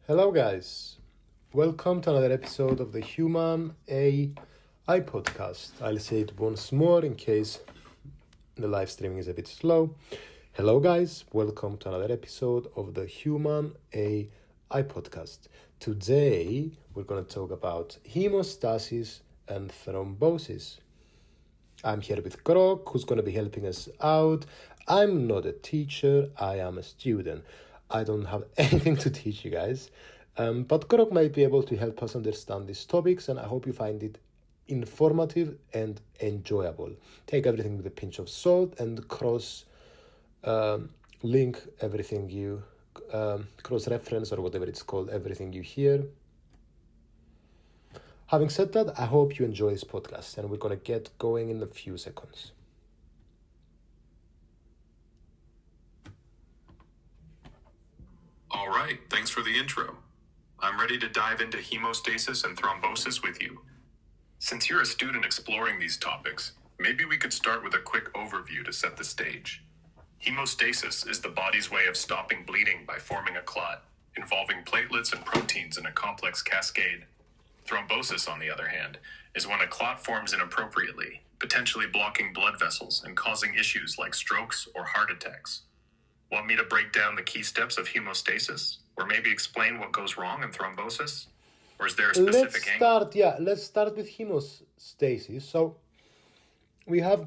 Hello, guys. Welcome to another episode of the Human AI podcast. I'll say it once more in case the live streaming is a bit slow. Hello, guys. Welcome to another episode of the Human AI podcast. Today, we're going to talk about hemostasis and thrombosis. I'm here with Krok, who's going to be helping us out. I'm not a teacher, I am a student. I don't have anything to teach you guys, but Krok might be able to help us understand these topics, and I hope you find it informative and enjoyable. Take everything with a pinch of salt and link everything you, cross-reference or whatever it's called, everything you hear. Having said that, I hope you enjoy this podcast, and we're going to get going in a few seconds. All right, thanks for the intro. I'm ready to dive into hemostasis and thrombosis with you. Since you're a student exploring these topics, maybe we could start with a quick overview to set the stage. Hemostasis is the body's way of stopping bleeding by forming a clot, involving platelets and proteins in a complex cascade. Thrombosis, on the other hand, is when a clot forms inappropriately, potentially blocking blood vessels and causing issues like strokes or heart attacks. Want me to break down the key steps of hemostasis, or maybe explain what goes wrong in thrombosis? Or is there a specific angle? Let's start with hemostasis. So we have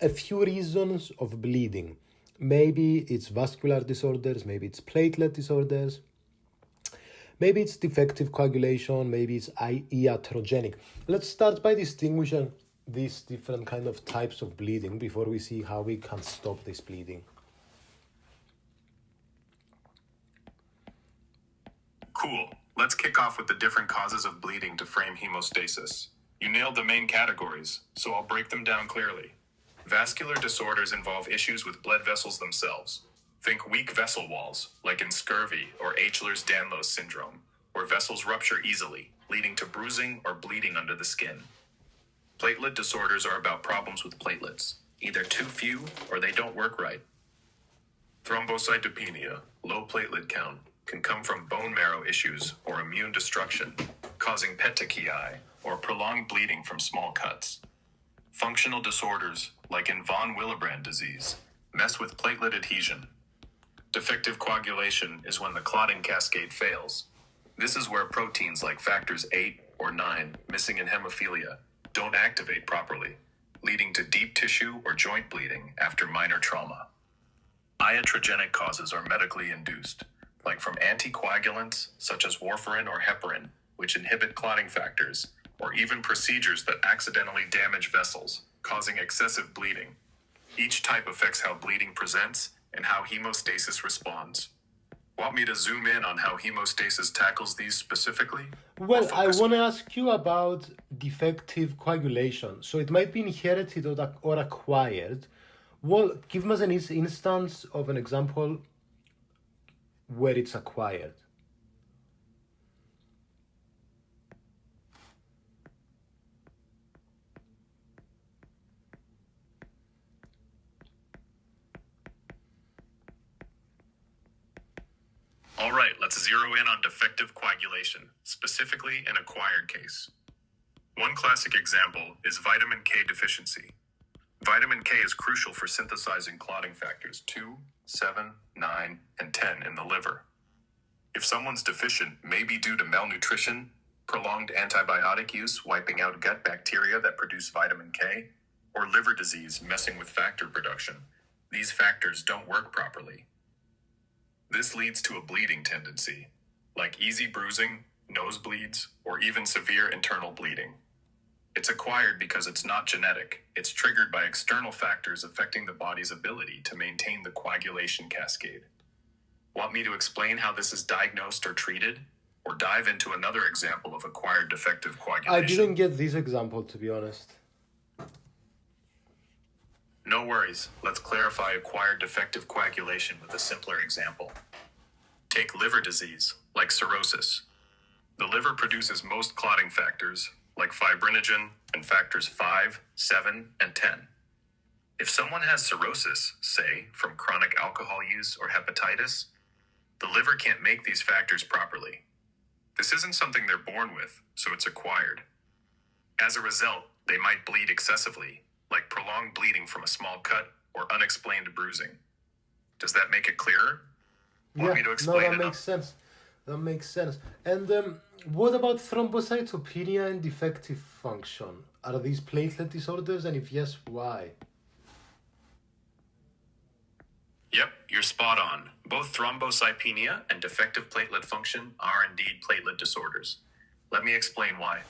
a few reasons of bleeding. Maybe it's vascular disorders, maybe it's platelet disorders, maybe it's defective coagulation, maybe it's iatrogenic. Let's start by distinguishing these different kind of types of bleeding before we see how we can stop this bleeding. Cool. Let's kick off with the different causes of bleeding to frame hemostasis. You nailed the main categories, so I'll break them down clearly. Vascular disorders involve issues with blood vessels themselves. Think weak vessel walls, like in scurvy or Ehlers-Danlos syndrome, where vessels rupture easily, leading to bruising or bleeding under the skin. Platelet disorders are about problems with platelets, either too few or they don't work right. Thrombocytopenia, low platelet count, can come from bone marrow issues or immune destruction, causing petechiae or prolonged bleeding from small cuts. Functional disorders, like in von Willebrand disease, mess with platelet adhesion. Defective coagulation is when the clotting cascade fails. This is where proteins like factors 8 or 9, missing in hemophilia, don't activate properly, leading to deep tissue or joint bleeding after minor trauma. Iatrogenic causes are medically induced, like from anticoagulants such as warfarin or heparin, which inhibit clotting factors, or even procedures that accidentally damage vessels, causing excessive bleeding. Each type affects how bleeding presents and how hemostasis responds. Want me to zoom in on how hemostasis tackles these specifically? Well, I want to ask you about defective coagulation. So it might be inherited or acquired. Well, give us an instance of an example where it's acquired. All right, let's zero in on defective coagulation, specifically an acquired case. One classic example is vitamin K deficiency. Vitamin K is crucial for synthesizing clotting factors 2, 7, 9, and 10 in the liver. If someone's deficient, may be due to malnutrition, prolonged antibiotic use wiping out gut bacteria that produce vitamin K, or liver disease messing with factor production. These factors don't work properly. This leads to a bleeding tendency, like easy bruising, nosebleeds, or even severe internal bleeding. It's acquired because it's not genetic. It's triggered by external factors affecting the body's ability to maintain the coagulation cascade. Want me to explain how this is diagnosed or treated? Or dive into another example of acquired defective coagulation? I didn't get this example, to be honest. No worries. Let's clarify acquired defective coagulation with a simpler example. Take liver disease, like cirrhosis. The liver produces most clotting factors, like fibrinogen and factors 5, 7, and 10. If someone has cirrhosis, say, from chronic alcohol use or hepatitis, The liver can't make these factors properly. This isn't something they're born with, so it's acquired. As a result, they might bleed excessively, like prolonged bleeding from a small cut or unexplained bruising. Does that make it clearer? Want me to explain that it? makes sense. That makes sense. And what about thrombocytopenia and defective function? Are these platelet disorders, and if yes, why? Yep, you're spot on. Both thrombocytopenia and defective platelet function are indeed platelet disorders. Let me explain why.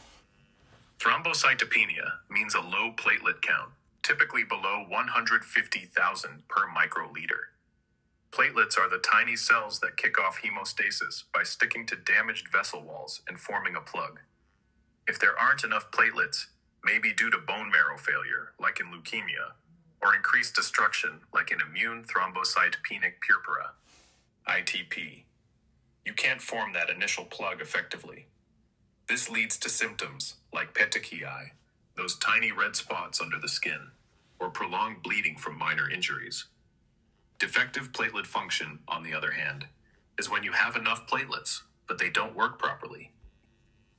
Thrombocytopenia means a low platelet count, typically below 150,000 per microliter. Platelets are the tiny cells that kick off hemostasis by sticking to damaged vessel walls and forming a plug. If there aren't enough platelets, maybe due to bone marrow failure, like in leukemia, or increased destruction, like in immune thrombocytopenic purpura, ITP, you can't form that initial plug effectively. This leads to symptoms like petechiae, those tiny red spots under the skin, or prolonged bleeding from minor injuries. Defective platelet function, on the other hand, is when you have enough platelets, but they don't work properly.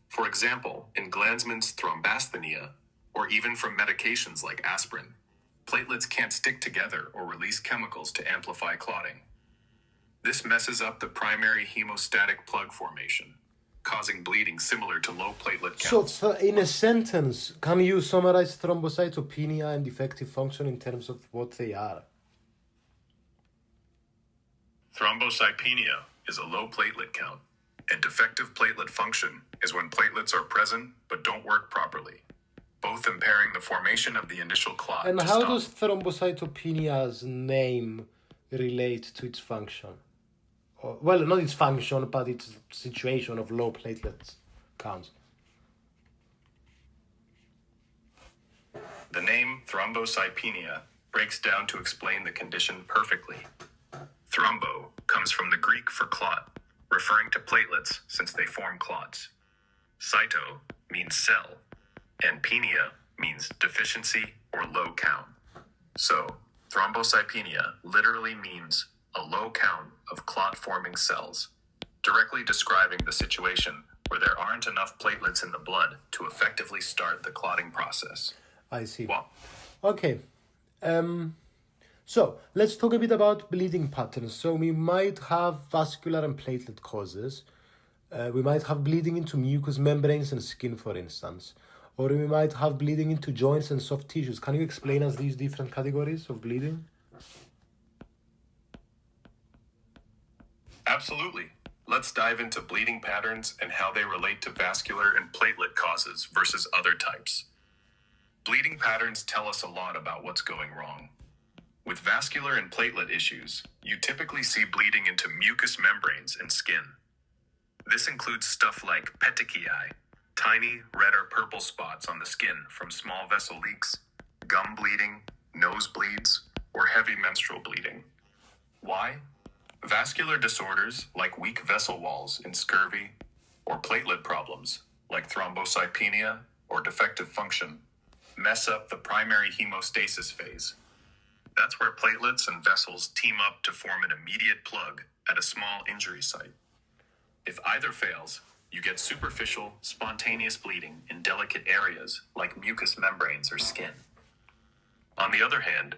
For example, in Glanzmann's thrombasthenia, or even from medications like aspirin, platelets can't stick together or release chemicals to amplify clotting. This messes up the primary hemostatic plug formation, causing bleeding similar to low platelet counts. So, in a sentence, can you summarize thrombocytopenia and defective function in terms of what they are? Thrombocytopenia is a low platelet count, and defective platelet function is when platelets are present but don't work properly, both impairing the formation of the initial clot. And how does thrombocytopenia's name relate to its function? Well, not its function, but its situation of low platelet counts. The name thrombocytopenia breaks down to explain the condition perfectly. Thrombo comes from the Greek for clot, referring to platelets since they form clots. Cyto means cell, and penia means deficiency or low count. So, thrombocytopenia literally means a low count of clot-forming cells, directly describing the situation where there aren't enough platelets in the blood to effectively start the clotting process. I see. Well, okay. So, let's talk a bit about bleeding patterns. So, we might have vascular and platelet causes. We might have bleeding into mucous membranes and skin, for instance. Or we might have bleeding into joints and soft tissues. Can you explain us these different categories of bleeding? Absolutely. Let's dive into bleeding patterns and how they relate to vascular and platelet causes versus other types. Bleeding patterns tell us a lot about what's going wrong. With vascular and platelet issues, you typically see bleeding into mucous membranes and skin. This includes stuff like petechiae, tiny red or purple spots on the skin from small vessel leaks, gum bleeding, nosebleeds, or heavy menstrual bleeding. Why? Vascular disorders like weak vessel walls in scurvy, or platelet problems like thrombocytopenia or defective function, mess up the primary hemostasis phase. That's where platelets and vessels team up to form an immediate plug at a small injury site. If either fails, you get superficial, spontaneous bleeding in delicate areas like mucous membranes or skin. On the other hand,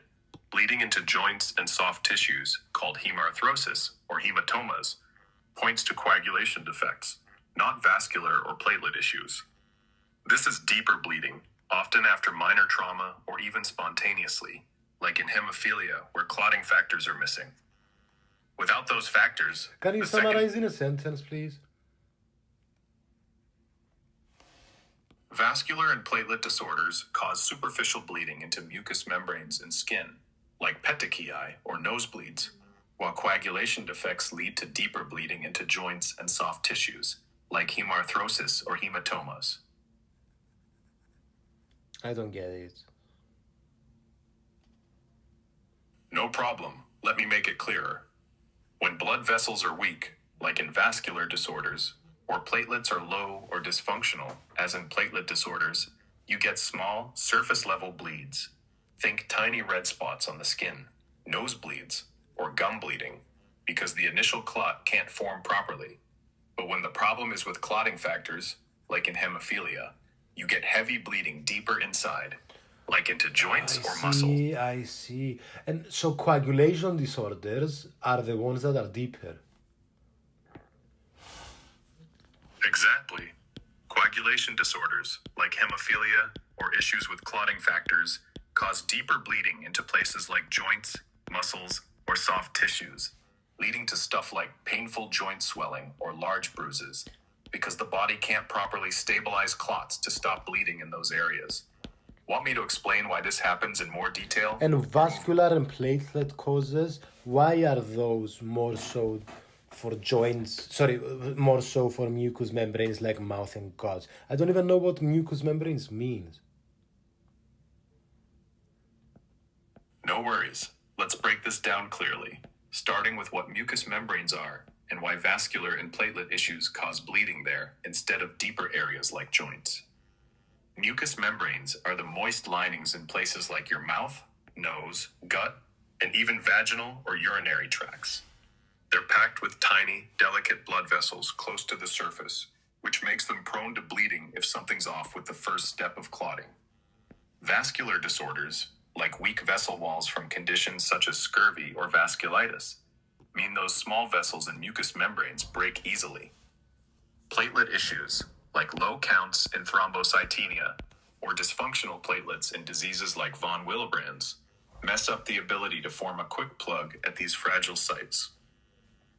bleeding into joints and soft tissues, called haemostasis or hematomas, points to coagulation defects, not vascular or platelet issues. This is deeper bleeding, often after minor trauma or even spontaneously, like in hemophilia, where clotting factors are missing. Without those factors... Can you summarize in a sentence, please? Vascular and platelet disorders cause superficial bleeding into mucous membranes and skin, like petechiae or nosebleeds, while coagulation defects lead to deeper bleeding into joints and soft tissues, like haemostasis or hematomas. I don't get it. No problem. Let me make it clearer. When blood vessels are weak, like in vascular disorders, or platelets are low or dysfunctional, as in platelet disorders, you get small, surface-level bleeds. Think tiny red spots on the skin, nosebleeds, or gum bleeding. because the initial clot can't form properly. But when the problem is with clotting factors, like in hemophilia, you get heavy bleeding deeper inside, like into joints or muscle. I see. And so coagulation disorders are the ones that are deeper. Exactly. Coagulation disorders, like hemophilia or issues with clotting factors, cause deeper bleeding into places like joints, muscles, or soft tissues, leading to stuff like painful joint swelling or large bruises, because the body can't properly stabilize clots to stop bleeding in those areas. Want me to explain why this happens in more detail? And vascular and platelet causes, why are those more so for joints, more so for mucous membranes like mouth and gut? I don't even know what mucous membranes means. No worries. Let's break this down clearly, starting with what mucous membranes are and why vascular and platelet issues cause bleeding there instead of deeper areas like joints. Mucous membranes are the moist linings in places like your mouth, nose, gut, and even vaginal or urinary tracts. They're packed with tiny, delicate blood vessels close to the surface, which makes them prone to bleeding if something's off with the first step of clotting. Vascular disorders, like weak vessel walls from conditions such as scurvy or vasculitis, mean those small vessels and mucous membranes break easily. Platelet issues, like low counts in thrombocytopenia, or dysfunctional platelets in diseases like von Willebrand's, mess up the ability to form a quick plug at these fragile sites.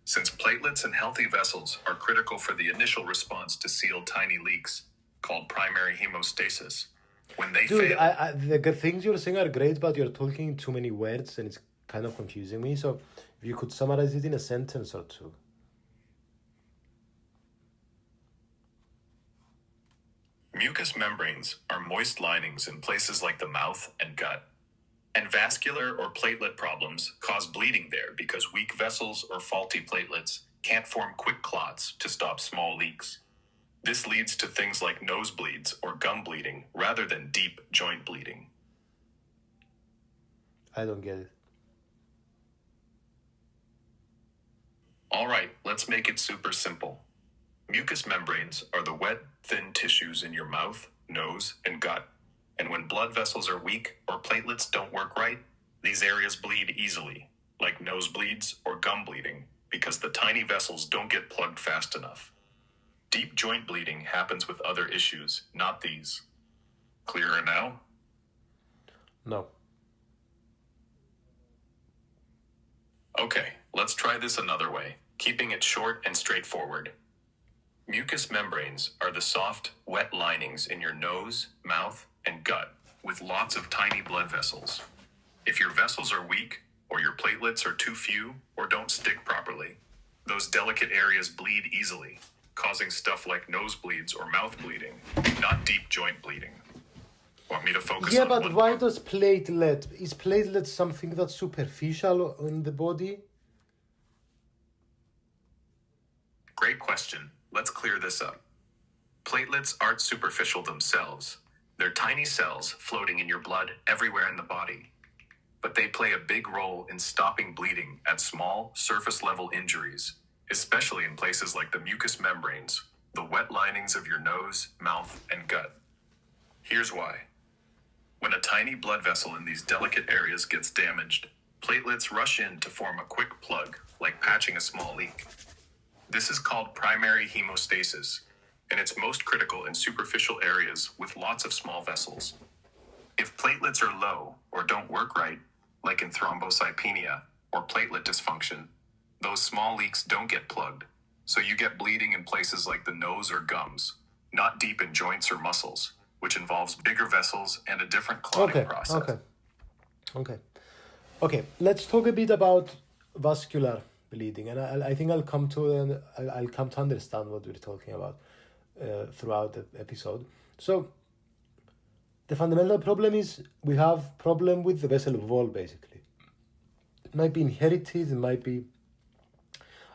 Since platelets in healthy vessels are critical for the initial response to seal tiny leaks, called primary hemostasis, when they fail... The things you're saying are great, but you're talking in too many words and it's kind of confusing me. So if you could summarize it in a sentence or two. Mucous membranes are moist linings in places like the mouth and gut. And vascular or platelet problems cause bleeding there because weak vessels or faulty platelets can't form quick clots to stop small leaks. This leads to things like nosebleeds or gum bleeding rather than deep joint bleeding. I don't get it. All right, let's make it super simple. Mucous membranes are the wet, thin tissues in your mouth, nose, and gut. And when blood vessels are weak or platelets don't work right, these areas bleed easily, like nosebleeds or gum bleeding, because the tiny vessels don't get plugged fast enough. Deep joint bleeding happens with other issues, not these. Clearer now? No. Okay, let's try this another way, keeping it short and straightforward. Mucous membranes are the soft, wet linings in your nose, mouth, and gut with lots of tiny blood vessels. If your vessels are weak, or your platelets are too few, or don't stick properly, those delicate areas bleed easily, causing stuff like nosebleeds or mouth bleeding, not deep joint bleeding. Want me to focus on but one why part? is platelet something that's superficial in the body? Great question. Let's clear this up. Platelets aren't superficial themselves. They're tiny cells floating in your blood everywhere in the body. But they play a big role in stopping bleeding at small, surface-level injuries, especially in places like the mucous membranes, the wet linings of your nose, mouth, and gut. Here's why. When a tiny blood vessel in these delicate areas gets damaged, platelets rush in to form a quick plug, like patching a small leak. This is called primary hemostasis, and it's most critical in superficial areas with lots of small vessels. If platelets are low or don't work right, like in thrombocytopenia or platelet dysfunction, those small leaks don't get plugged, so you get bleeding in places like the nose or gums, not deep in joints or muscles, which involves bigger vessels and a different clotting process. Okay, let's talk a bit about vascular bleeding, and I think I'll come to understand what we're talking about throughout the episode. So the fundamental problem is we have problem with the vessel wall, basically. It might be inherited, it might be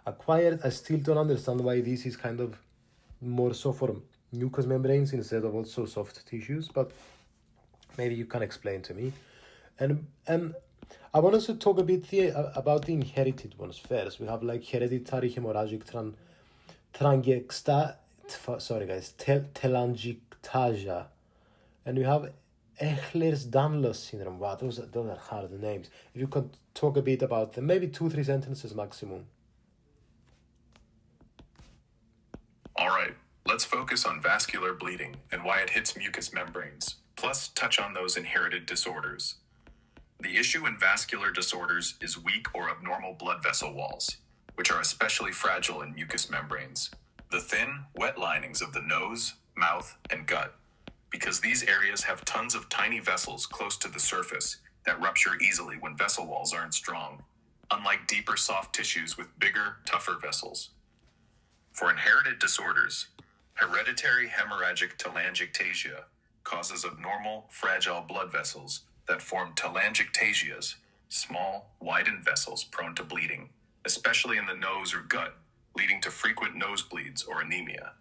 acquired. I still don't understand why this is kind of more so for mucous membranes instead of also soft tissues, but maybe you can explain to me. And I want us to talk a bit about the inherited ones first. We have like hereditary hemorrhagic telangiectasia, and we have Ehlers-Danlos syndrome. Wow, those are hard names. If you could talk a bit about them, maybe 2-3 sentences maximum. All right, let's focus on vascular bleeding and why it hits mucous membranes, plus touch on those inherited disorders. The issue in vascular disorders is weak or abnormal blood vessel walls, which are especially fragile in mucous membranes, the thin, wet linings of the nose, mouth, and gut, because these areas have tons of tiny vessels close to the surface that rupture easily when vessel walls aren't strong, unlike deeper soft tissues with bigger, tougher vessels. For inherited disorders, hereditary hemorrhagic telangiectasia causes abnormal, fragile blood vessels that form telangiectasias, small, widened vessels prone to bleeding, especially in the nose or gut, leading to frequent nosebleeds or anemia.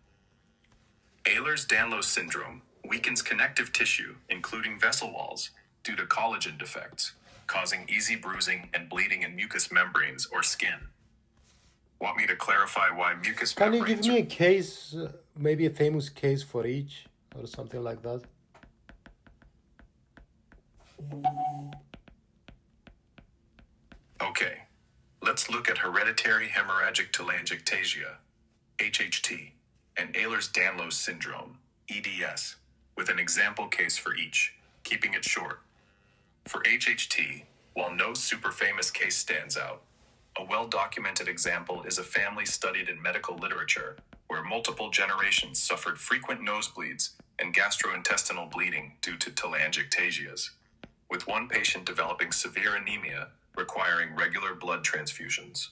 Ehlers-Danlos syndrome weakens connective tissue, including vessel walls, due to collagen defects, causing easy bruising and bleeding in mucous membranes or skin. Want me to clarify why mucous Can you membranes give me a case, maybe a famous case for each, or something like that? Okay, let's look at hereditary hemorrhagic telangiectasia, HHT, and Ehlers-Danlos syndrome, EDS, with an example case for each, keeping it short. For HHT, while no super famous case stands out, a well-documented example is a family studied in medical literature where multiple generations suffered frequent nosebleeds and gastrointestinal bleeding due to telangiectasias, with one patient developing severe anemia requiring regular blood transfusions.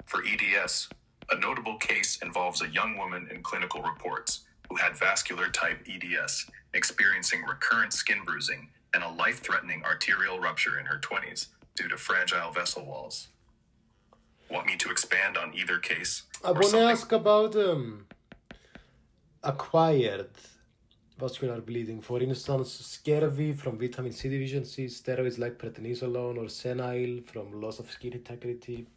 For EDS, a notable case involves a young woman in clinical reports who had vascular type EDS, experiencing recurrent skin bruising and a life-threatening arterial rupture in her 20s due to fragile vessel walls. Want me to expand on either case? I want to ask about acquired vascular bleeding. For instance, scurvy from vitamin C deficiency, steroids like prednisolone, or senile from loss of skin integrity.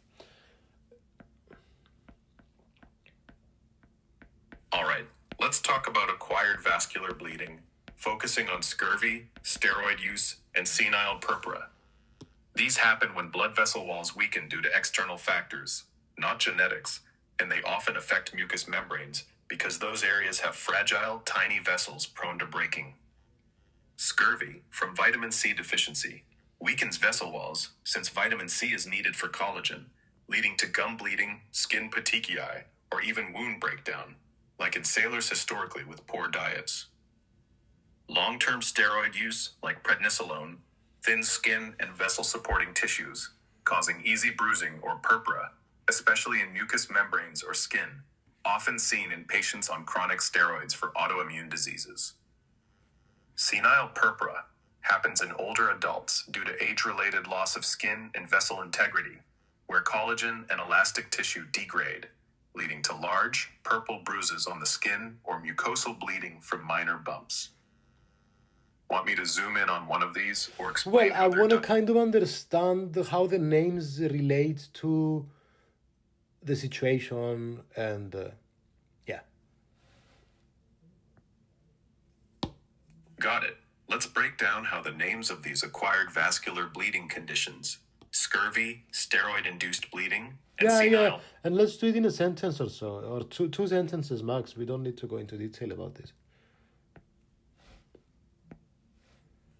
All right, let's talk about acquired vascular bleeding, focusing on scurvy, steroid use, and senile purpura. These happen when blood vessel walls weaken due to external factors, not genetics, and they often affect mucous membranes because those areas have fragile, tiny vessels prone to breaking. Scurvy, from vitamin C deficiency, weakens vessel walls since vitamin C is needed for collagen, leading to gum bleeding, skin petechiae, or even wound breakdown, like in sailors historically with poor diets. Long-term steroid use, like prednisolone, thins skin and vessel-supporting tissues, causing easy bruising or purpura, especially in mucous membranes or skin, often seen in patients on chronic steroids for autoimmune diseases. Senile purpura happens in older adults due to age-related loss of skin and vessel integrity, where collagen and elastic tissue degrade, leading to large, purple bruises on the skin or mucosal bleeding from minor bumps. Want me to zoom in on one of these or explain? Well, I want to kind of understand how the names relate to the situation and yeah. Got it. Let's break down how the names of these acquired vascular bleeding conditions, scurvy, steroid-induced bleeding, and senile. And let's do it in a sentence or so, or two sentences max. We don't need to go into detail about this.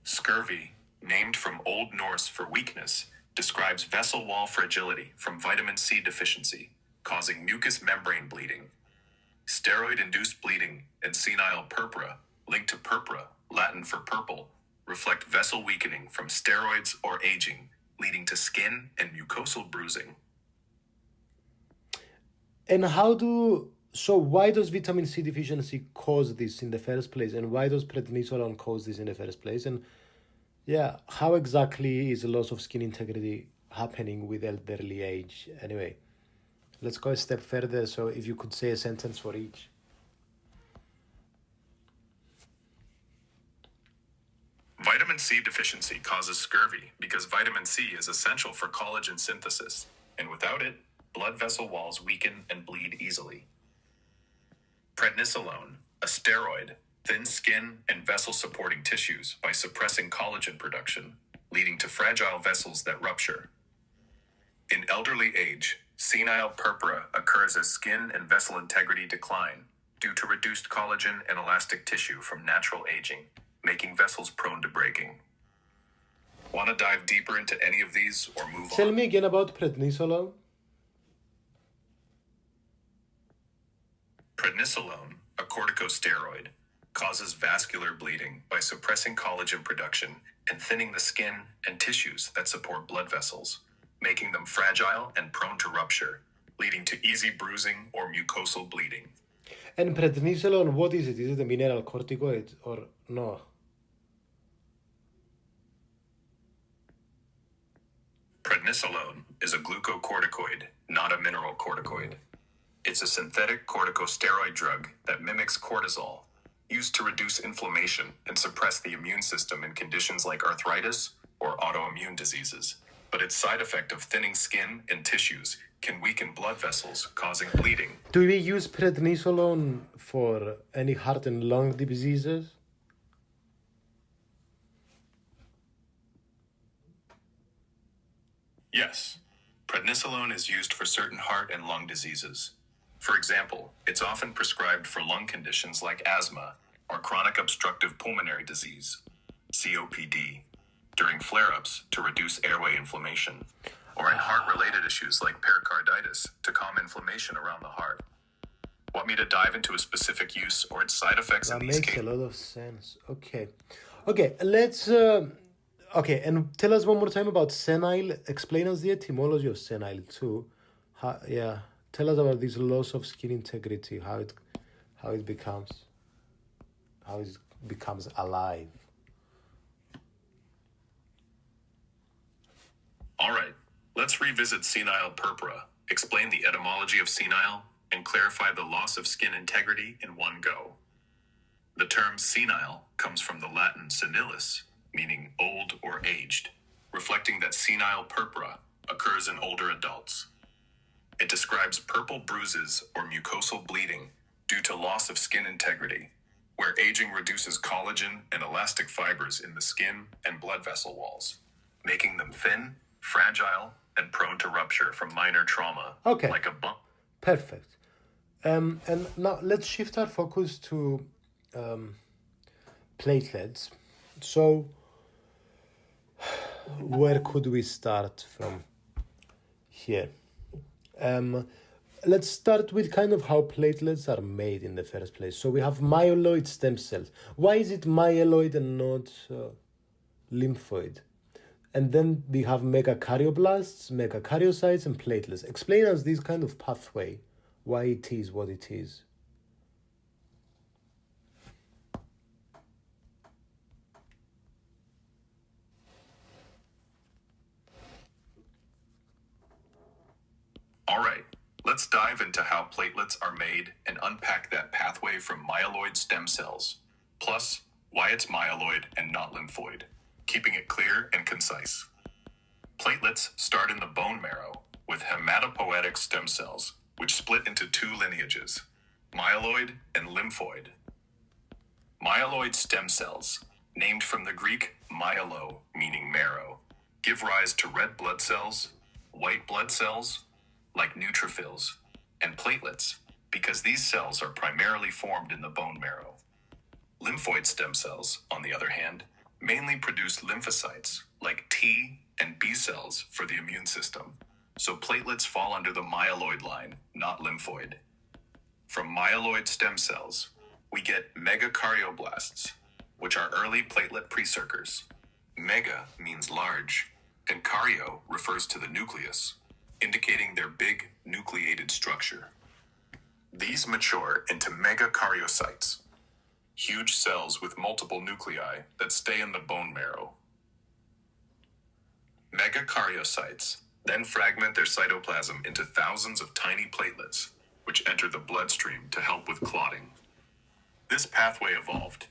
Scurvy, named from Old Norse for weakness, describes vessel wall fragility from vitamin C deficiency, causing mucous membrane bleeding. Steroid-induced bleeding and senile purpura, linked to purpura, Latin for purple, reflect vessel weakening from steroids or aging, leading to skin and mucosal bruising. And why does vitamin C deficiency cause this in the first place? And why does prednisolone cause this in the first place? And how exactly is the loss of skin integrity happening with elderly age? Anyway, let's go a step further. So if you could say a sentence for each. Vitamin C C deficiency causes scurvy because vitamin C is essential for collagen synthesis, and without it, blood vessel walls weaken and bleed easily. Prednisolone, a steroid, thins skin and vessel-supporting tissues by suppressing collagen production, leading to fragile vessels that rupture. In elderly age, senile purpura occurs as skin and vessel integrity decline due to reduced collagen and elastic tissue from natural aging, making vessels prone to breaking. Want to dive deeper into any of these or move Tell on? me again about prednisolone. Prednisolone, a corticosteroid, causes vascular bleeding by suppressing collagen production and thinning the skin and tissues that support blood vessels, making them fragile and prone to rupture, leading to easy bruising or mucosal bleeding. And prednisolone, what is it? Is it a mineral corticoid or no? Prednisolone is a glucocorticoid, not a mineral corticoid. It's a synthetic corticosteroid drug that mimics cortisol, used to reduce inflammation and suppress the immune system in conditions like arthritis or autoimmune diseases. But its side effect of thinning skin and tissues can weaken blood vessels, causing bleeding. Do we use prednisolone for any heart and lung diseases? Yes, prednisolone is used for certain heart and lung diseases. For example, it's often prescribed for lung conditions like asthma or chronic obstructive pulmonary disease, COPD, during flare-ups to reduce airway inflammation, or in heart-related issues like pericarditis to calm inflammation around the heart. Want me to dive into a specific use or its side effects That in these makes a cases? lot of sense. Okay, let's. Okay, and tell us one more time about senile. Explain us the etymology of senile too. Tell us about this loss of skin integrity. How it becomes alive. All right, let's revisit senile purpura, explain the etymology of senile, and clarify the loss of skin integrity in one go. The term senile comes from the Latin senilis, meaning old or aged, reflecting that senile purpura occurs in older adults. It describes purple bruises or mucosal bleeding due to loss of skin integrity, where aging reduces collagen and elastic fibers in the skin and blood vessel walls, making them thin, fragile, and prone to rupture from minor trauma, Okay. like a bump. Perfect. And now let's shift our focus to platelets. So, where could we start from here? Let's start with kind of how platelets are made in the first place. So we have myeloid stem cells. Why is it myeloid and not lymphoid? And then we have megakaryocytes, megakaryocytes, and platelets. Explain us this kind of pathway, why it is what it is. All right, let's dive into how platelets are made and unpack that pathway from myeloid stem cells, plus why it's myeloid and not lymphoid, keeping it clear and concise. Platelets start in the bone marrow with hematopoietic stem cells, which split into two lineages, myeloid and lymphoid. Myeloid stem cells, named from the Greek myelo, meaning marrow, give rise to red blood cells, white blood cells, like neutrophils, and platelets, because these cells are primarily formed in the bone marrow. Lymphoid stem cells, on the other hand, mainly produce lymphocytes, like T and B cells for the immune system, so platelets fall under the myeloid line, not lymphoid. From myeloid stem cells, we get megakaryocytes, which are early platelet precircurs. Mega means large, and karyo refers to the nucleus, indicating their big nucleated structure. These mature into megakaryocytes, huge cells with multiple nuclei that stay in the bone marrow. Megakaryocytes then fragment their cytoplasm into thousands of tiny platelets, which enter the bloodstream to help with clotting. This pathway evolved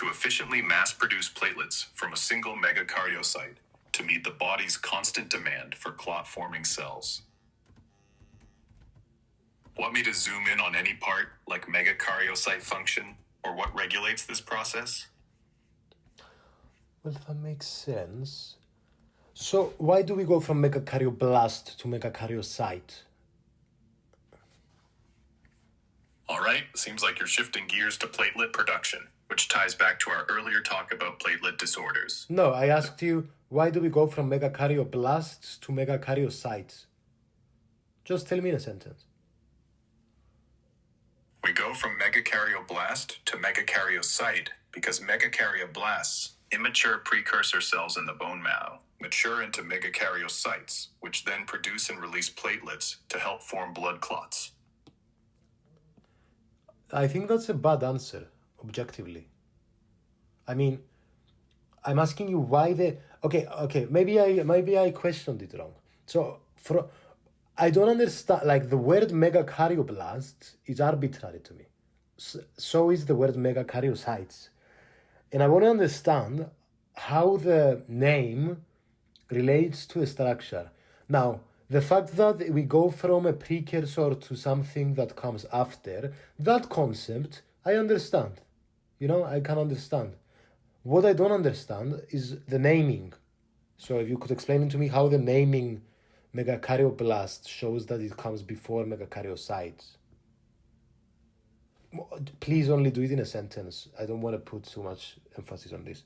to efficiently mass-produce platelets from a single megakaryocyte to meet the body's constant demand for clot-forming cells. Want me to zoom in on any part, like megakaryocyte function, or what regulates this process? Well, that makes sense. So why do we go from megakaryoblast to megakaryocyte? All right, seems like you're shifting gears to platelet production, which ties back to our earlier talk about platelet disorders. No, I asked you, why do we go from megakaryoblast to megakaryocyte? Just tell me in a sentence. We go from megakaryoblast to megakaryocyte because megakaryoblast's immature precursor cells in the bone marrow mature into megakaryocytes, which then produce and release platelets to help form blood clots. I think that's a bad answer, objectively. I mean, I'm asking you why the... Okay, maybe I questioned it wrong. So, I don't understand, like, the word megakaryoblast is arbitrary to me. So is the word megakaryocytes. And I want to understand how the name relates to a structure. Now, the fact that we go from a precursor to something that comes after, that concept, I understand. You know, I can understand. What I don't understand is the naming. So if you could explain to me how the naming megakaryoblast shows that it comes before megakaryocytes. Please only do it in a sentence. I don't want to put too much emphasis on this.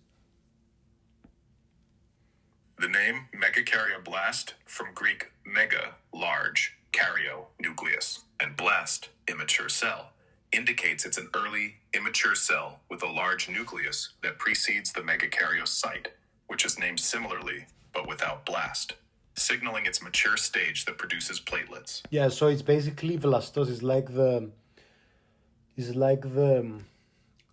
The name megakaryoblast, from Greek mega, large, karyo, nucleus, and blast, immature cell, indicates it's an early, immature cell with a large nucleus that precedes the megakaryocyte, which is named similarly, but without blast, signaling its mature stage that produces platelets. Yeah, so it's basically blastosis, is like the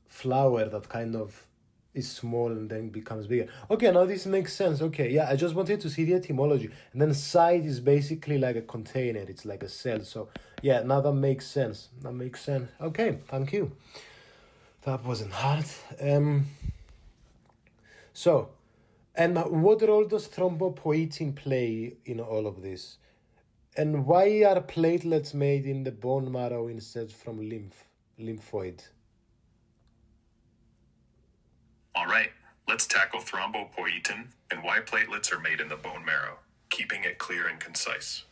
flower that kind of is small and then becomes bigger. Okay, now this makes sense. Okay, yeah, I just wanted to see the etymology. And then site is basically like a container. It's like a cell. So, yeah, now that makes sense. Okay, thank you. That wasn't hard. So, and what role does thrombopoietin play in all of this? And why are platelets made in the bone marrow instead from lymphoid? All right, let's tackle thrombopoietin and why platelets are made in the bone marrow, keeping it clear and concise.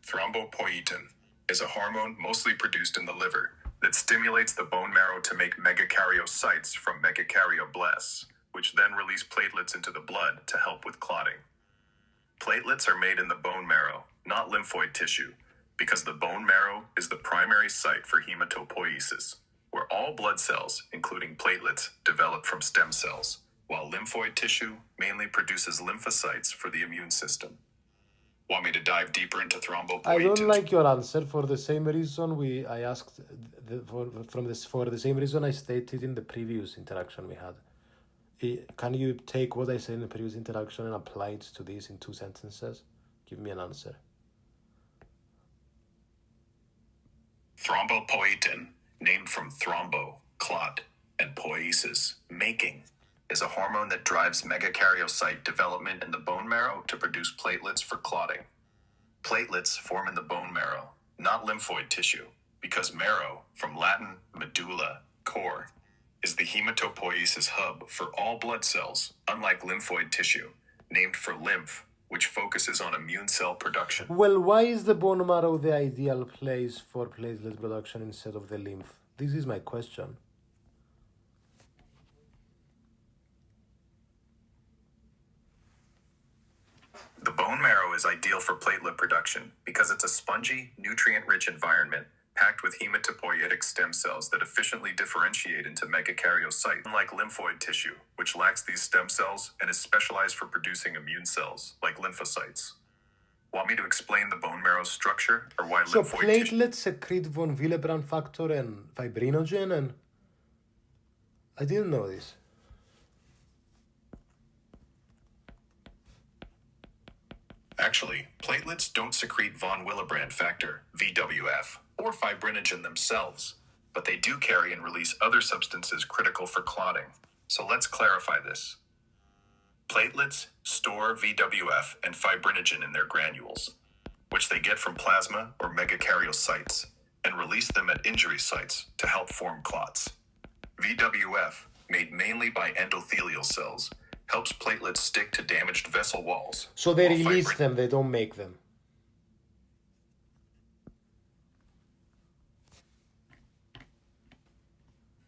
Thrombopoietin is a hormone mostly produced in the liver that stimulates the bone marrow to make megakaryocytes from megakaryoblast, which then release platelets into the blood to help with clotting. Platelets are made in the bone marrow, not lymphoid tissue, because the bone marrow is the primary site for hematopoiesis, where all blood cells, including platelets, develop from stem cells, while lymphoid tissue mainly produces lymphocytes for the immune system. Want me to dive deeper into thrombopoietin? I don't like your answer for the same reason for the same reason I stated in the previous interaction we had. Can you take what I said in the previous interaction and apply it to this in 2 sentences? Give me an answer. Thrombopoietin, named from thrombo, clot, and poiesis, making, is a hormone that drives megakaryocyte development in the bone marrow to produce platelets for clotting. Platelets form in the bone marrow, not lymphoid tissue, because marrow, from Latin medulla, core, is the hematopoiesis hub for all blood cells, unlike lymphoid tissue, named for lymph, which focuses on immune cell production. Well, why is the bone marrow the ideal place for platelet production instead of the lymph? This is my question. The bone marrow is ideal for platelet production because it's a spongy, nutrient-rich environment packed with hematopoietic stem cells that efficiently differentiate into megakaryocytes, unlike lymphoid tissue, which lacks these stem cells and is specialized for producing immune cells, like lymphocytes. Want me to explain the bone marrow's structure, or why So lymphoid tissue... platelets secrete von Willebrand factor and fibrinogen, and I didn't know this. Actually, platelets don't secrete von Willebrand factor, VWF, or fibrinogen themselves, but they do carry and release other substances critical for clotting, So let's clarify this. Platelets store VWF and fibrinogen in their granules, which they get from plasma or megakaryocytes, and release them at injury sites to help form clots. VWF, made mainly by endothelial cells, helps platelets stick to damaged vessel walls. So they release them, they don't make them.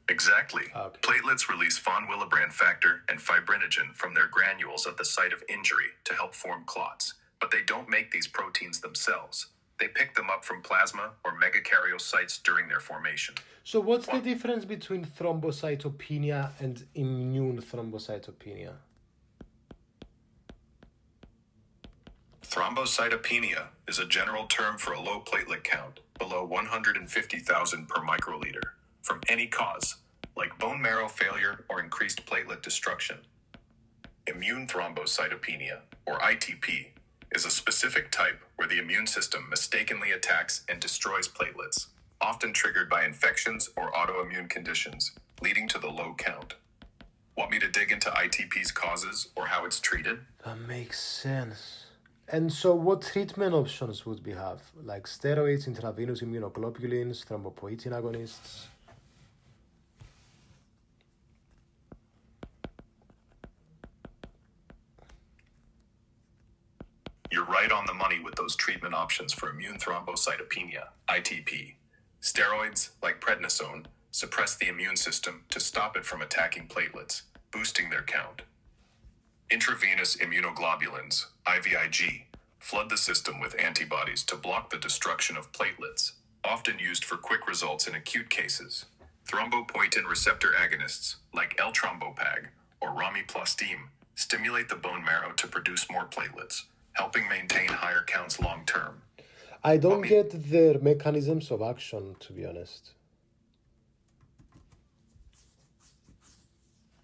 Exactly. Okay. Platelets release von Willebrand factor and fibrinogen from their granules at the site of injury to help form clots, but they don't make these proteins themselves. They pick them up from plasma or megakaryocytes during their formation. So what's the difference between thrombocytopenia and immune thrombocytopenia? Thrombocytopenia is a general term for a low platelet count, below 150,000 per microliter, from any cause, like bone marrow failure or increased platelet destruction. Immune thrombocytopenia, or ITP, is a specific type where the immune system mistakenly attacks and destroys platelets, often triggered by infections or autoimmune conditions, leading to the low count. Want me to dig into ITP's causes or how it's treated? That makes sense. And so what treatment options would we have? Like steroids, intravenous immunoglobulins, thrombopoietin agonists? You're right on the money with those treatment options for immune thrombocytopenia, ITP. Steroids, like prednisone, suppress the immune system to stop it from attacking platelets, boosting their count. Intravenous immunoglobulins, IVIG, flood the system with antibodies to block the destruction of platelets, often used for quick results in acute cases. Thrombopoietin receptor agonists, like L-Thrombopag or Ramiplastine, stimulate the bone marrow to produce more platelets, helping maintain higher counts long term. I don't get their mechanisms of action, to be honest.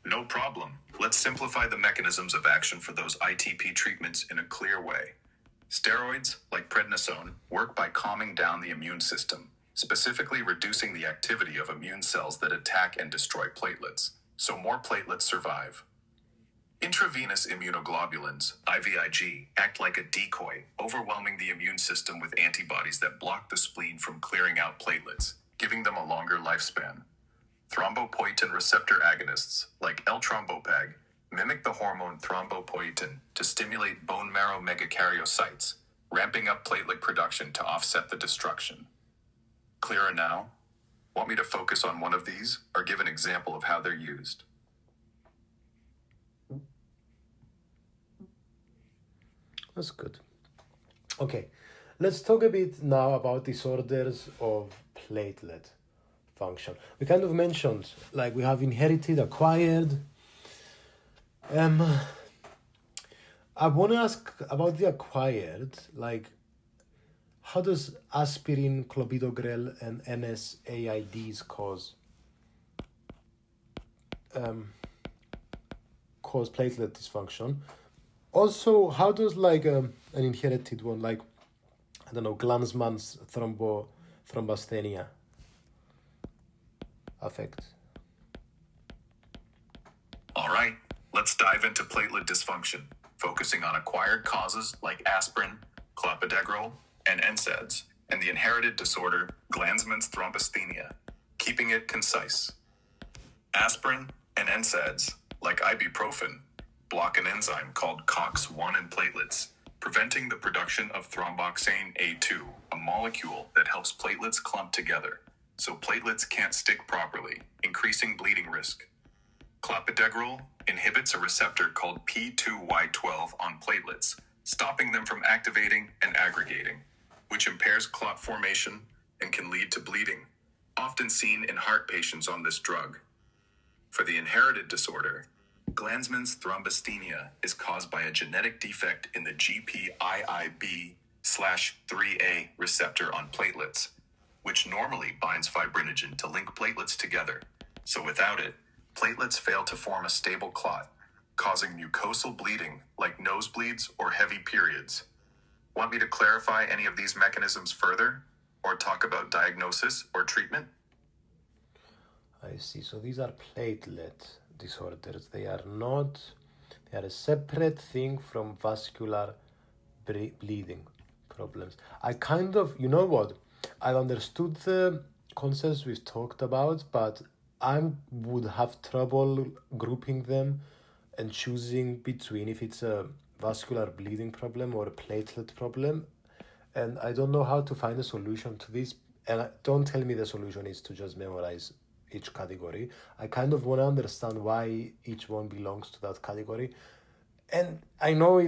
No problem. Let's simplify the mechanisms of action for those ITP treatments in a clear way. Steroids, like prednisone, work by calming down the immune system, specifically reducing the activity of immune cells that attack and destroy platelets, so more platelets survive. Intravenous immunoglobulins, IVIG, act like a decoy, overwhelming the immune system with antibodies that block the spleen from clearing out platelets, giving them a longer lifespan. Thrombopoietin receptor agonists, like L-Thrombopag, mimic the hormone thrombopoietin to stimulate bone marrow megakaryocytes, ramping up platelet production to offset the destruction. Clearer now? Want me to focus on one of these, or give an example of how they're used? That's good. Okay, let's talk a bit now about disorders of platelet function. We kind of mentioned, like, we have inherited, acquired. I want to ask about the acquired, like, how does aspirin, clopidogrel, and NSAIDs cause platelet dysfunction? Also, how does, like, an inherited one, like, I don't know, Glanzmann's thrombasthenia affect? All right, let's dive into platelet dysfunction, focusing on acquired causes like aspirin, clopidogrel, and NSAIDs, and the inherited disorder, Glanzmann's thrombasthenia, keeping it concise. Aspirin and NSAIDs, like ibuprofen, block an enzyme called COX-1 in platelets, preventing the production of thromboxane A2, a molecule that helps platelets clump together, so platelets can't stick properly, increasing bleeding risk. Clopidogrel inhibits a receptor called P2Y12 on platelets, stopping them from activating and aggregating, which impairs clot formation and can lead to bleeding, often seen in heart patients on this drug. For the inherited disorder, Glanzmann's thrombasthenia is caused by a genetic defect in the GPIIB/3A receptor on platelets, which normally binds fibrinogen to link platelets together. So without it, platelets fail to form a stable clot, causing mucosal bleeding like nosebleeds or heavy periods. Want me to clarify any of these mechanisms further, or talk about diagnosis or treatment? I see. So these are platelet disorders. They are a separate thing from vascular bleeding problems. I kind of, you know what? I understood the concepts we've talked about, but I would have trouble grouping them and choosing between if it's a vascular bleeding problem or a platelet problem. And I don't know how to find a solution to this. And don't tell me the solution is to just memorize each category. I kind of want to understand why each one belongs to that category. And I know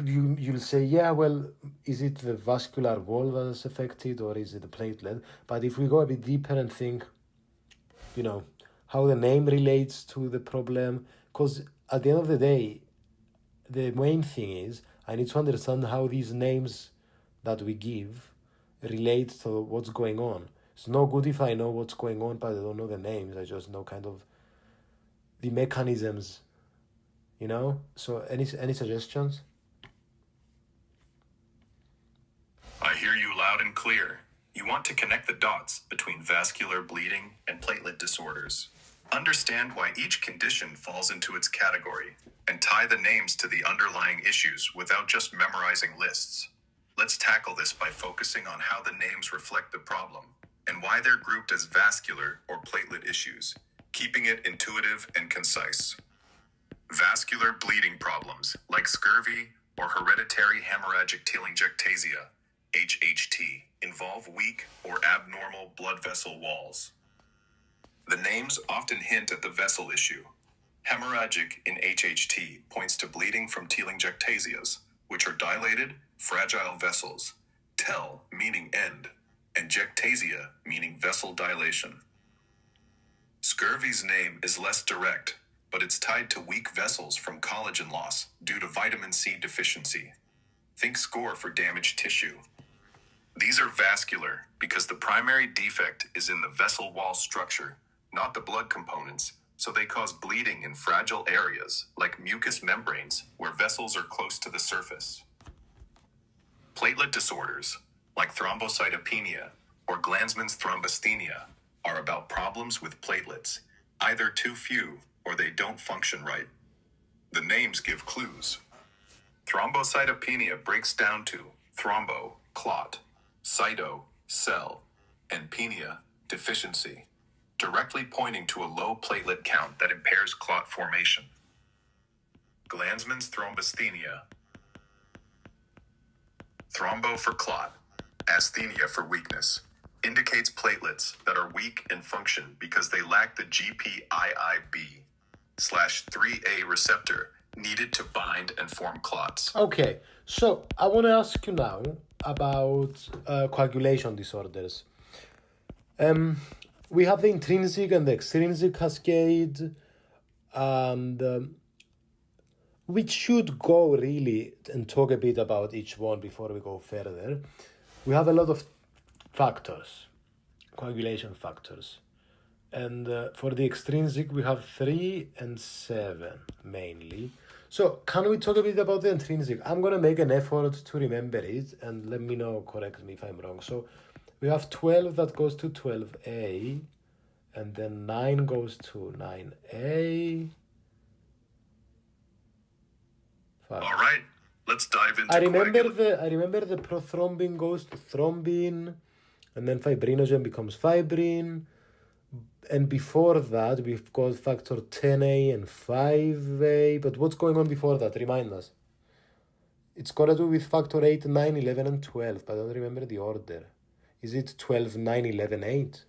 you'll say, yeah, well, is it the vascular wall that is affected or is it the platelet? But if we go a bit deeper and think, how the name relates to the problem, because at the end of the day, the main thing is I need to understand how these names that we give relate to what's going on. It's no good if I know what's going on, but I don't know the names. I just know kind of the mechanisms, So any suggestions? I hear you loud and clear. You want to connect the dots between vascular bleeding and platelet disorders. Understand why each condition falls into its category, and tie the names to the underlying issues without just memorizing lists. Let's tackle this by focusing on how the names reflect the problem, and why they're grouped as vascular or platelet issues, keeping it intuitive and concise. Vascular bleeding problems, like scurvy or hereditary hemorrhagic telangiectasia, HHT, involve weak or abnormal blood vessel walls. The names often hint at the vessel issue. Hemorrhagic in HHT points to bleeding from telangiectasias, which are dilated, fragile vessels. Tel meaning end, and jectasia meaning vessel dilation. Scurvy's name is less direct, but it's tied to weak vessels from collagen loss due to vitamin C deficiency. Think score for damaged tissue. These are vascular because the primary defect is in the vessel wall structure, not the blood components, so they cause bleeding in fragile areas like mucous membranes where vessels are close to the surface. Platelet disorders, like thrombocytopenia or Glanzmann's thrombasthenia, are about problems with platelets, either too few or they don't function right. The names give clues. Thrombocytopenia breaks down to thrombo, clot, cyto, cell, and penia, deficiency, directly pointing to a low platelet count that impairs clot formation. Glanzmann's thrombasthenia. Thrombo for clot, asthenia for weakness, indicates platelets that are weak in function because they lack the GPIIB/3A receptor needed to bind and form clots. Okay, so I want to ask you now about coagulation disorders. We have the intrinsic and the extrinsic cascade, and we should go really and talk a bit about each one before we go further. We have a lot of factors, coagulation factors. And for the extrinsic, we have 3 and 7 mainly. So can we talk a bit about the intrinsic? I'm going to make an effort to remember it and let me know, correct me if I'm wrong. So we have 12 that goes to 12A, and then 9 goes to 9A. All right, let's dive into I remember the prothrombin goes to thrombin, and then fibrinogen becomes fibrin. And before that, we've got factor 10A and 5A. But what's going on before that? Remind us. It's got to do with factor 8, 9, 11, and 12, but I don't remember the order. Is it 12, 9, 11, 8?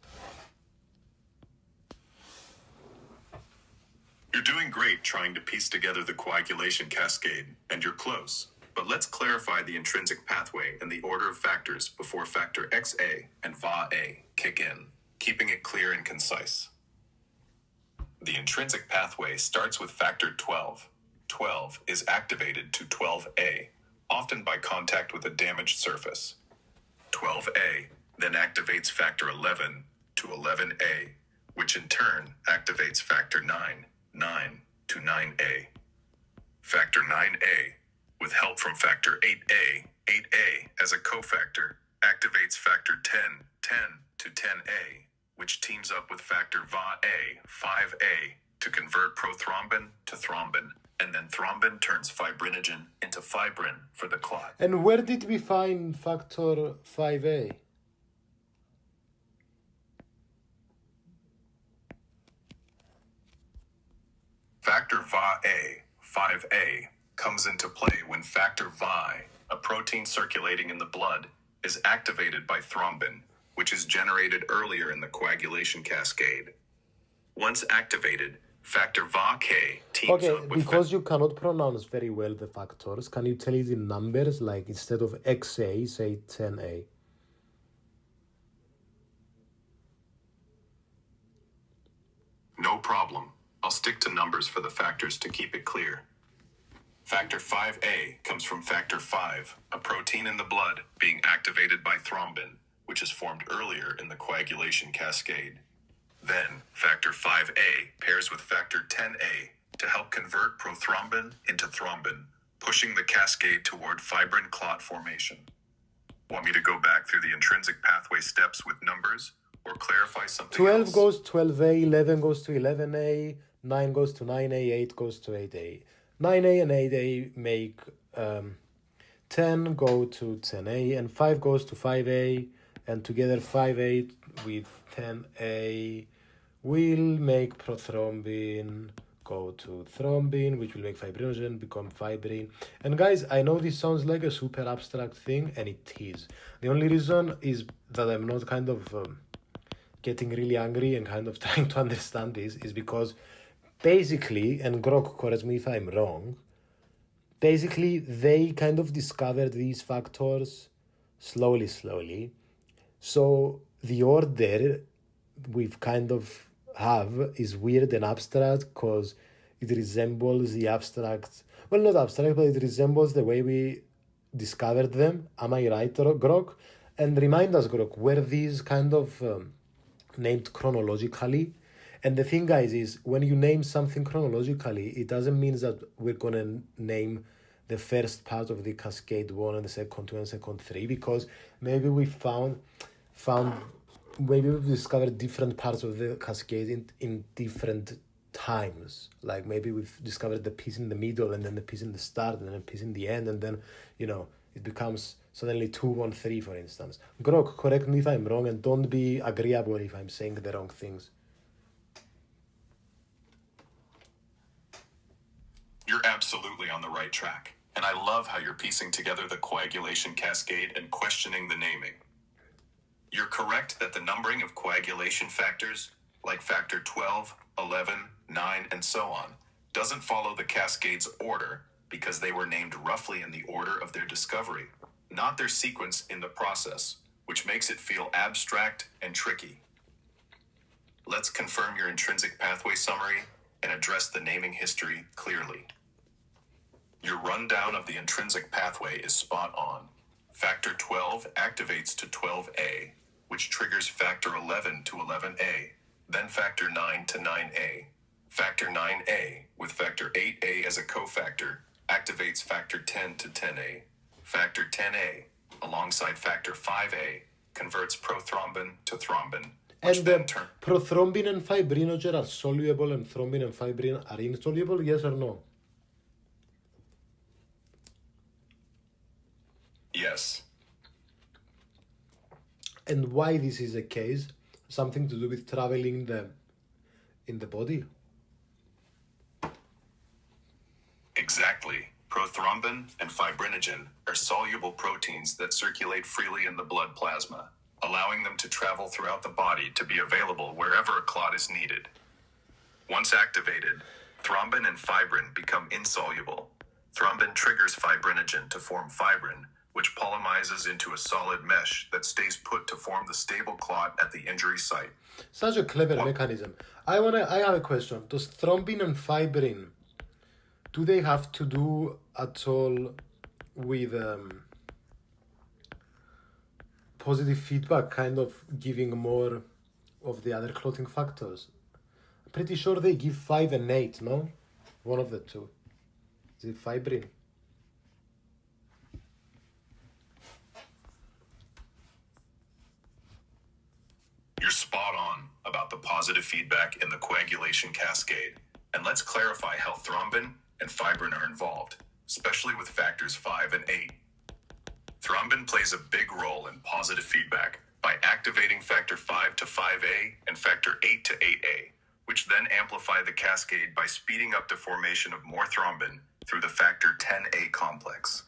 You're doing great trying to piece together the coagulation cascade, and you're close. But let's clarify the intrinsic pathway and the order of factors before factor XA and VA kick in, keeping it clear and concise. The intrinsic pathway starts with factor 12. 12 is activated to 12A, often by contact with a damaged surface. 12A then activates factor 11 to 11A, which in turn activates factor 9 to 9A. Factor 9A, with help from factor 8A as a cofactor, activates factor 10 to 10A, which teams up with factor Va-A, 5A, to convert prothrombin to thrombin, and then thrombin turns fibrinogen into fibrin for the clot. And where did we find factor 5A? Factor Va-A, 5A, comes into play when factor Vi, a protein circulating in the blood, is activated by thrombin, which is generated earlier in the coagulation cascade. Once activated, factor Va-K teams Okay, up with because you cannot pronounce very well the factors, can you tell it in numbers, like instead of XA, say 10A? No problem. I'll stick to numbers for the factors to keep it clear. Factor 5A comes from factor 5, a protein in the blood being activated by thrombin, which is formed earlier in the coagulation cascade. Then, factor 5A pairs with factor 10A to help convert prothrombin into thrombin, pushing the cascade toward fibrin clot formation. Want me to go back through the intrinsic pathway steps with numbers, or clarify something 12 else? goes 12A, 11 goes to 11A, 9 goes to 9A, 8 goes to 8A. 9A and 8A make 10 go to 10A, and 5 goes to 5A, and together 5A with 10A will make prothrombin go to thrombin, which will make fibrinogen become fibrin. And guys, I know this sounds like a super abstract thing, and it is. The only reason is that I'm not kind of getting really angry and kind of trying to understand this is because basically, and Grok, correct me if I'm wrong, basically they kind of discovered these factors slowly. So the order we've kind of have is weird and abstract because it resembles the abstract, well, not abstract, but it resembles the way we discovered them. Am I right, Grok? And remind us, Grok, were these kind of named chronologically? And the thing, guys, is when you name something chronologically, it doesn't mean that we're going to name the first part of the cascade 1 and the second 2 and second 3, because maybe we maybe we've discovered different parts of the cascade in different times. Like maybe we've discovered the piece in the middle and then the piece in the start and then a piece in the end, and then, it becomes suddenly 2, 1, 3, for instance. Grok, correct me if I'm wrong, and don't be agreeable if I'm saying the wrong things. You're absolutely on the right track, and I love how you're piecing together the coagulation cascade and questioning the naming. You're correct that the numbering of coagulation factors, like factor 12, 11, 9, and so on, doesn't follow the cascade's order because they were named roughly in the order of their discovery, not their sequence in the process, which makes it feel abstract and tricky. Let's confirm your intrinsic pathway summary and address the naming history clearly. Your rundown of the intrinsic pathway is spot on. Factor 12 activates to 12A, which triggers factor 11 to 11A, then factor 9 to 9A. Factor 9A, with factor 8A as a cofactor, activates factor 10 to 10A. Factor 10A, alongside factor 5A, converts prothrombin to thrombin, which And then prothrombin and fibrinogen are soluble and thrombin and fibrin are insoluble, yes or no? Yes. And why this is the case? Something to do with traveling in the body? Exactly. Prothrombin and fibrinogen are soluble proteins that circulate freely in the blood plasma, allowing them to travel throughout the body to be available wherever a clot is needed. Once activated, thrombin and fibrin become insoluble. Thrombin triggers fibrinogen to form fibrin, which polymerizes into a solid mesh that stays put to form the stable clot at the injury site. Such a clever mechanism. I have a question. Does thrombin and fibrin, do they have to do at all with positive feedback, kind of giving more of the other clotting factors? I'm pretty sure they give 5 and 8, no? One of the two. Is it fibrin? You're spot on. the positive feedback in the coagulation cascade, and let's clarify how thrombin and fibrin are involved, especially with factors 5 and 8. Thrombin plays a big role in positive feedback by activating factor 5 to 5A and factor 8 to 8A, which then amplify the cascade by speeding up the formation of more thrombin through the factor 10A complex.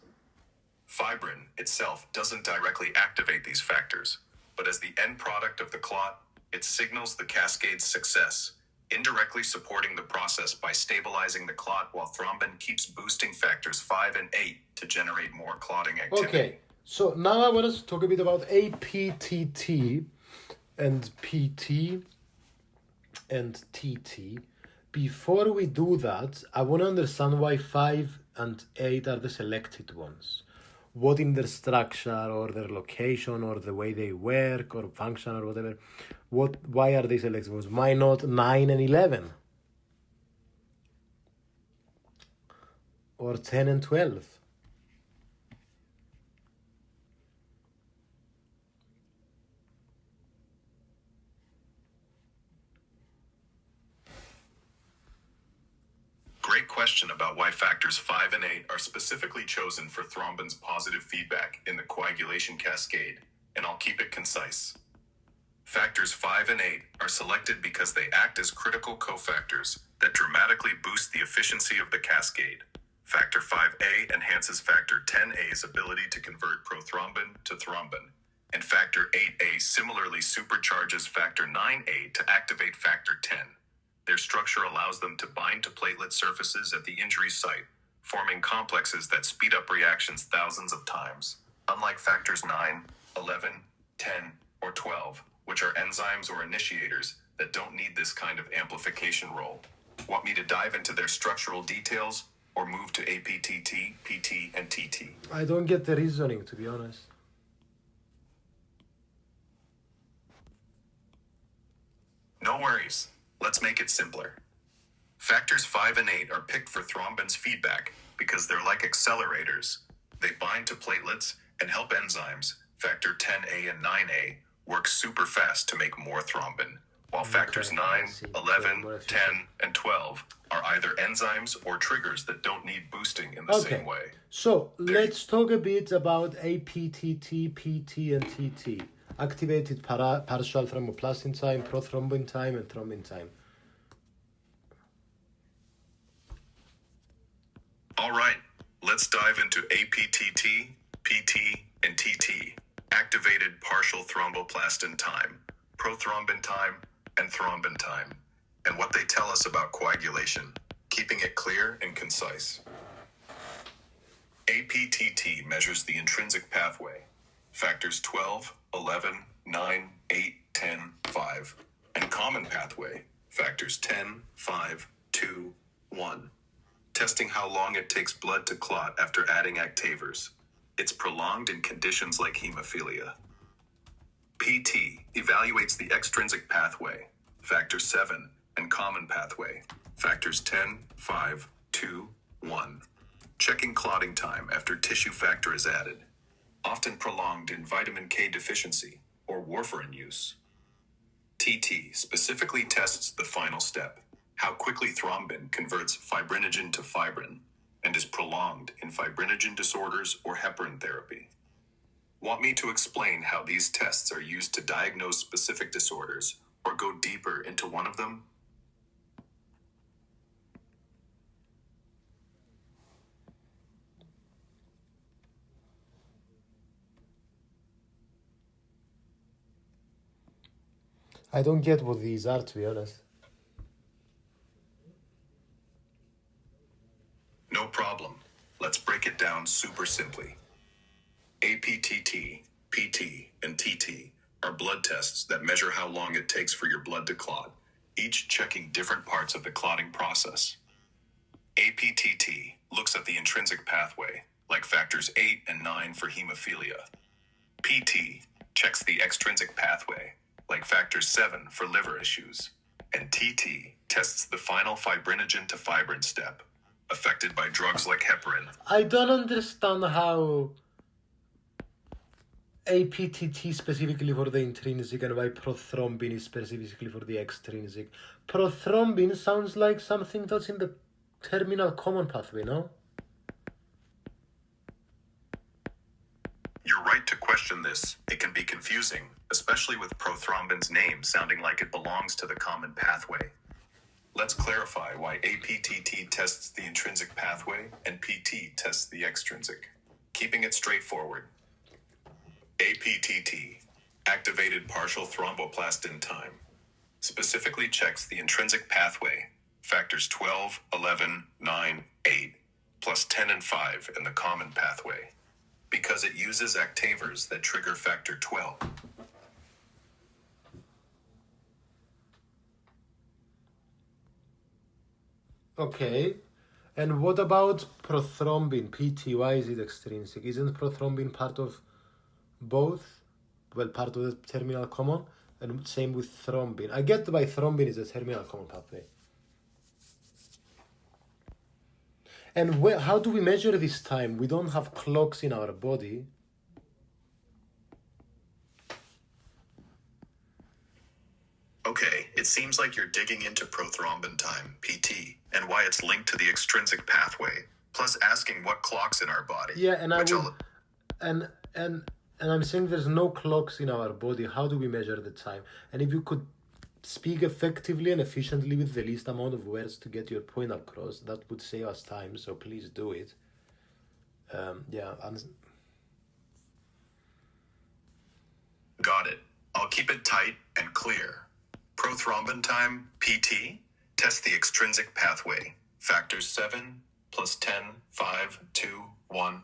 Fibrin itself doesn't directly activate these factors, but as the end product of the clot, it signals the cascade's success, indirectly supporting the process by stabilizing the clot while thrombin keeps boosting factors 5 and 8 to generate more clotting activity. Okay, so now I want us to talk a bit about APTT and PT and TT. Before we do that, I want to understand why 5 and 8 are the selected ones. What in their structure or their location or the way they work or function or whatever, why are they selected ones? Why not 9 and 11? Or 10 and 12? Great question about why factors 5 and 8 are specifically chosen for thrombin's positive feedback in the coagulation cascade, and I'll keep it concise. Factors 5 and 8 are selected because they act as critical cofactors that dramatically boost the efficiency of the cascade. Factor 5A enhances factor 10A's ability to convert prothrombin to thrombin, and factor 8A similarly supercharges factor 9A to activate factor 10. Their structure allows them to bind to platelet surfaces at the injury site, forming complexes that speed up reactions thousands of times. Unlike factors 9, 11, 10, or 12, which are enzymes or initiators that don't need this kind of amplification role. Want me to dive into their structural details or move to APTT, PT, and TT? I don't get the reasoning, to be honest. No worries. Let's make it simpler. Factors 5 and 8 are picked for thrombin's feedback because they're like accelerators. They bind to platelets and help enzymes, factor 10A and 9A, work super fast to make more thrombin, while factors 9, 11, 10, and 12 are either enzymes or triggers that don't need boosting in the same way. So let's talk a bit about APTT, PT, and TT. Activated partial thromboplastin time, prothrombin time, and thrombin time. All right, let's dive into APTT, PT, and TT. Activated partial thromboplastin time, prothrombin time, and thrombin time, and what they tell us about coagulation, keeping it clear and concise. APTT measures the intrinsic pathway, factors 12, 11, 9, 8, 10, 5, and common pathway, factors 10, 5, 2, 1. Testing how long it takes blood to clot after adding actavers. It's prolonged in conditions like hemophilia. PT evaluates the extrinsic pathway, factor 7, and common pathway, factors 10, 5, 2, 1. Checking clotting time after tissue factor is added, often prolonged in vitamin K deficiency or warfarin use. TT specifically tests the final step, how quickly thrombin converts fibrinogen to fibrin, and is prolonged in fibrinogen disorders or heparin therapy. Want me to explain how these tests are used to diagnose specific disorders or go deeper into one of them? I don't get what these are, to be honest. No problem. Let's break it down super simply. APTT, PT, and TT are blood tests that measure how long it takes for your blood to clot, each checking different parts of the clotting process. APTT looks at the intrinsic pathway, like factors 8 and 9 for hemophilia. PT checks the extrinsic pathway, like factor 7 for liver issues, and TT tests the final fibrinogen to fibrin step, affected by drugs like heparin. I don't understand how APTT specifically for the intrinsic and why prothrombin is specifically for the extrinsic. Prothrombin sounds like something that's in the terminal common pathway, no? You're right to question this. It can be confusing, especially with prothrombin's name sounding like it belongs to the common pathway. Let's clarify why APTT tests the intrinsic pathway and PT tests the extrinsic. Keeping it straightforward. APTT, activated partial thromboplastin time, specifically checks the intrinsic pathway, factors 12, 11, 9, 8, plus 10 and 5 in the common pathway, because it uses actavers that trigger factor 12. Okay. And what about prothrombin, PT? Why is it extrinsic? Isn't prothrombin part of both? Well, part of the terminal common, and same with thrombin. I get why thrombin is a terminal common pathway. And how do we measure this time? We don't have clocks in our body. Okay, it seems like you're digging into prothrombin time, PT, and why it's linked to the extrinsic pathway, plus asking what clocks in our body. Yeah, and I'm saying there's no clocks in our body. How do we measure the time? And if you could speak effectively and efficiently with the least amount of words to get your point across, that would save us time, so please do it. Got it. I'll keep it tight and clear. Prothrombin time, PT, tests the extrinsic pathway, factors 7, plus 10, 5, 2, 1,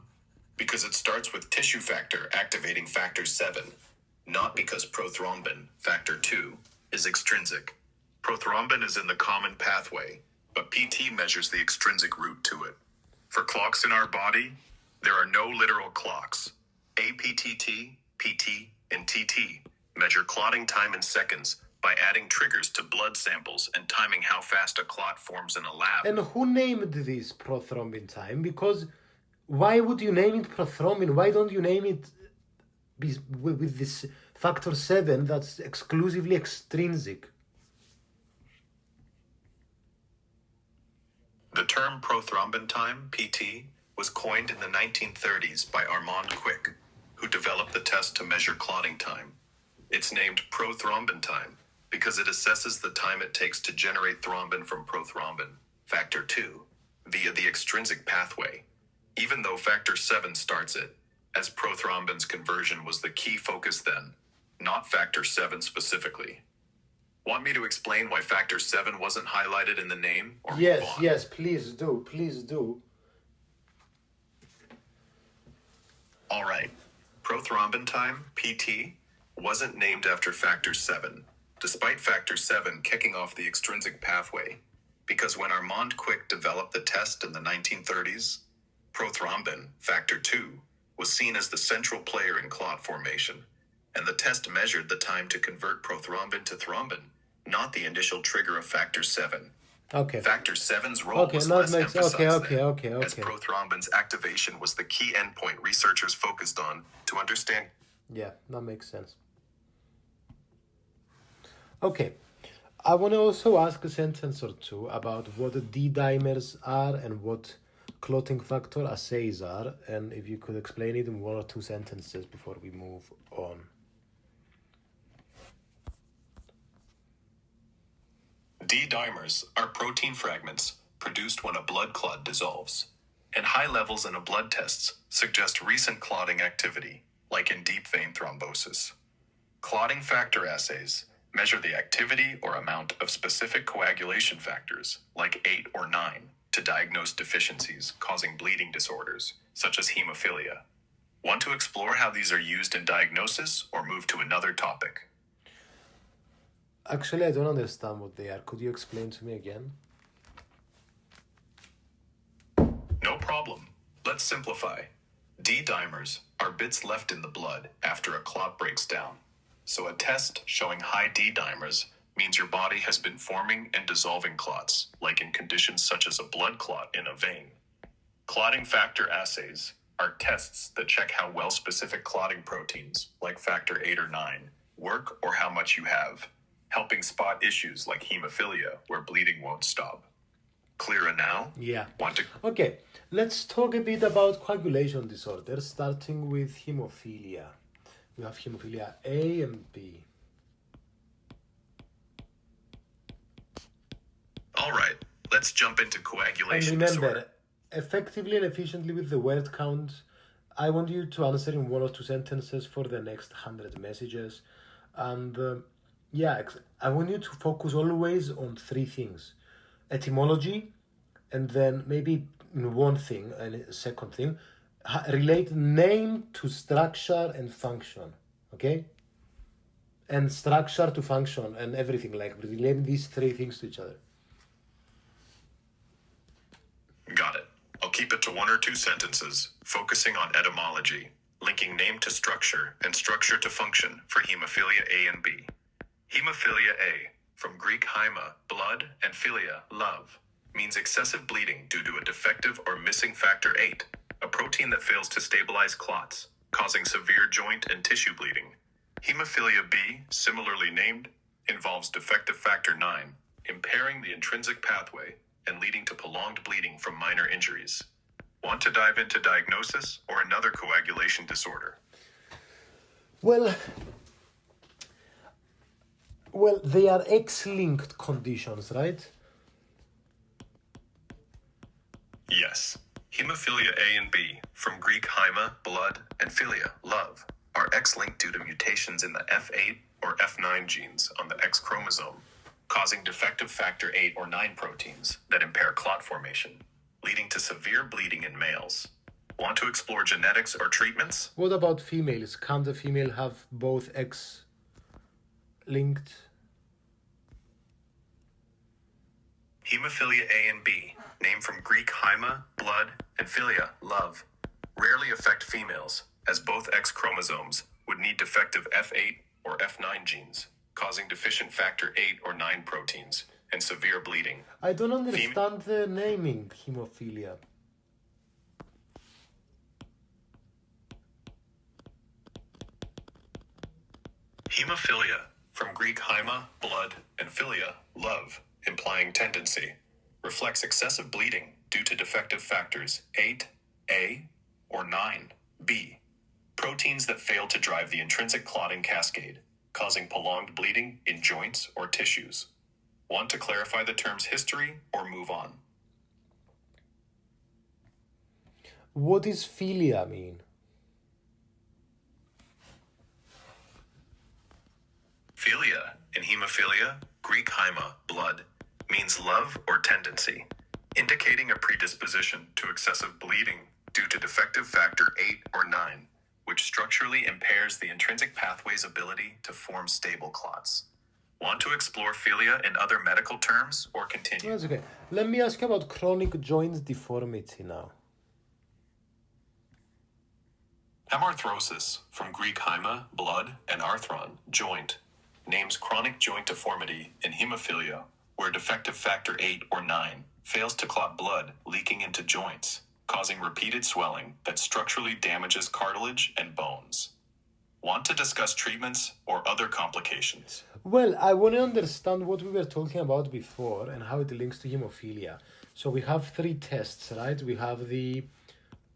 because it starts with tissue factor activating factor 7, not because prothrombin, factor 2, is extrinsic. Prothrombin is in the common pathway, but PT measures the extrinsic route to it. For clocks in our body, there are no literal clocks. APTT, PT, and TT measure clotting time in seconds by adding triggers to blood samples and timing how fast a clot forms in a lab. And who named this prothrombin time? Because why would you name it prothrombin? Why don't you name it with this factor 7 that's exclusively extrinsic? The term prothrombin time, PT, was coined in the 1930s by Armand Quick, who developed the test to measure clotting time. It's named prothrombin time because it assesses the time it takes to generate thrombin from prothrombin, factor 2, via the extrinsic pathway, even though factor 7 starts it, as prothrombin's conversion was the key focus then, not factor 7 specifically. Want me to explain why factor 7 wasn't highlighted in the name? Or Yes, please do. All right. Prothrombin time, PT, wasn't named after factor 7, despite factor 7 kicking off the extrinsic pathway, because when Armand Quick developed the test in the 1930s, prothrombin, factor 2, was seen as the central player in clot formation, and the test measured the time to convert prothrombin to thrombin, not the initial trigger of factor 7. Okay. Factor 7's role was less emphasized okay. as prothrombin's activation was the key endpoint researchers focused on to understand. Yeah, that makes sense. Okay, I want to also ask a sentence or two about what D-dimers are and what clotting factor assays are, and if you could explain it in 1 or 2 sentences before we move on. D-dimers are protein fragments produced when a blood clot dissolves, and high levels in a blood test suggest recent clotting activity, like in deep vein thrombosis. Clotting factor assays measure the activity or amount of specific coagulation factors, like 8 or 9, to diagnose deficiencies causing bleeding disorders, such as hemophilia. Want to explore how these are used in diagnosis or move to another topic? Actually, I don't understand what they are. Could you explain to me again? No problem. Let's simplify. D-dimers are bits left in the blood after a clot breaks down. So a test showing high D-dimers means your body has been forming and dissolving clots, like in conditions such as a blood clot in a vein. Clotting factor assays are tests that check how well specific clotting proteins, like factor 8 or 9, work or how much you have, helping spot issues like hemophilia, where bleeding won't stop. Clearer now? Yeah. Want to? Okay, let's talk a bit about coagulation disorders, starting with hemophilia. We have hemophilia A and B. All right, let's jump into And coagulation remember, disorder. effectively and efficiently with the word count, I want you to answer in 1 or 2 sentences for the next 100 messages. And I want you to focus always on 3 things. Etymology, and then maybe one thing, and a second thing, relate name to structure and function, okay? And structure to function and everything, like relate these 3 things to each other. Got it. I'll keep it to 1 or 2 sentences, focusing on etymology, linking name to structure and structure to function for hemophilia A and B. Hemophilia A, from Greek haima, blood, and philia, love, means excessive bleeding due to a defective or missing factor 8, a protein that fails to stabilize clots, causing severe joint and tissue bleeding. Hemophilia B, similarly named, involves defective factor 9, impairing the intrinsic pathway and leading to prolonged bleeding from minor injuries. Want to dive into diagnosis or another coagulation disorder? Well, they are X-linked conditions, right? Yes. Hemophilia A and B, from Greek haima, blood, and philia, love, are X-linked due to mutations in the F8 or F9 genes on the X chromosome, causing defective factor 8 or 9 proteins that impair clot formation, leading to severe bleeding in males. Want to explore genetics or treatments? What about females? Can the female have both X-linked? Hemophilia A and B, named from Greek haima, blood, and philia, love, rarely affect females, as both X chromosomes would need defective F8 or F9 genes, causing deficient factor 8 or 9 proteins and severe bleeding. I don't understand the naming hemophilia. Hemophilia, from Greek haima, blood, and philia, love, implying tendency, reflects excessive bleeding due to defective factors 8A or 9B, proteins that fail to drive the intrinsic clotting cascade, causing prolonged bleeding in joints or tissues. Want to clarify the term's history or move on? What does philia mean? Philia, in hemophilia, Greek haima, blood, means love or tendency, indicating a predisposition to excessive bleeding due to defective factor 8 or 9, which structurally impairs the intrinsic pathway's ability to form stable clots. Want to explore philia in other medical terms or continue? That's okay. Let me ask you about chronic joint deformity now. Haemostasis, from Greek haema, blood, and arthron, joint, names chronic joint deformity in hemophilia, where defective factor 8 or 9 fails to clot blood leaking into joints, causing repeated swelling that structurally damages cartilage and bones. Want to discuss treatments or other complications? Well, I want to understand what we were talking about before and how it links to hemophilia. So we have 3 tests, right? We have the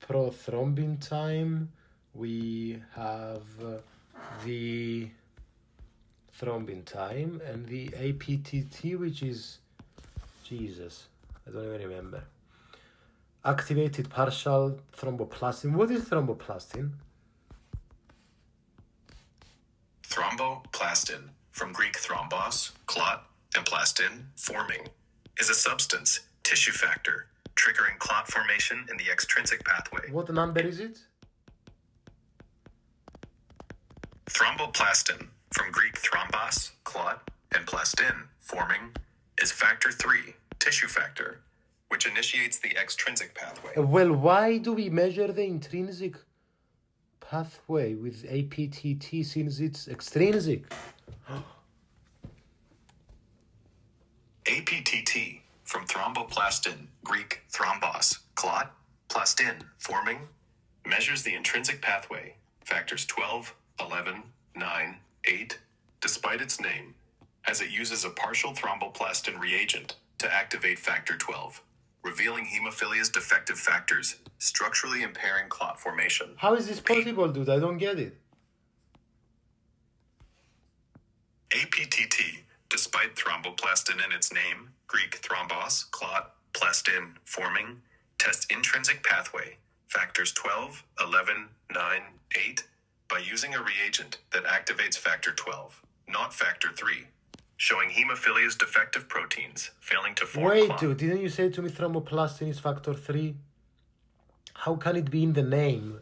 prothrombin time, we have the thrombin time, and the APTT, which is, Jesus, I don't even remember. Activated partial thromboplastin. What is thromboplastin? Thromboplastin, from Greek thrombos, clot, and plastin, forming, is a substance, tissue factor, triggering clot formation in the extrinsic pathway. What number is it? Thromboplastin, from Greek thrombos, clot, and plastin, forming, is factor 3, tissue factor, which initiates the extrinsic pathway. Well, why do we measure the intrinsic pathway with APTT since it's extrinsic? APTT, from thromboplastin, Greek thrombos, clot, plastin, forming, measures the intrinsic pathway, factors 12, 11, 9, 8, despite its name, as it uses a partial thromboplastin reagent to activate factor 12, revealing hemophilia's defective factors, structurally impairing clot formation. How is this possible, dude? I don't get it. APTT, despite thromboplastin in its name, Greek thrombos, clot, plastin, forming, tests intrinsic pathway, factors 12, 11, 9, 8, by using a reagent that activates factor 12, not factor 3, showing hemophilia's defective proteins failing to form Wait, clot. dude, didn't you say to me thromboplastin is factor 3? How can it be in the name?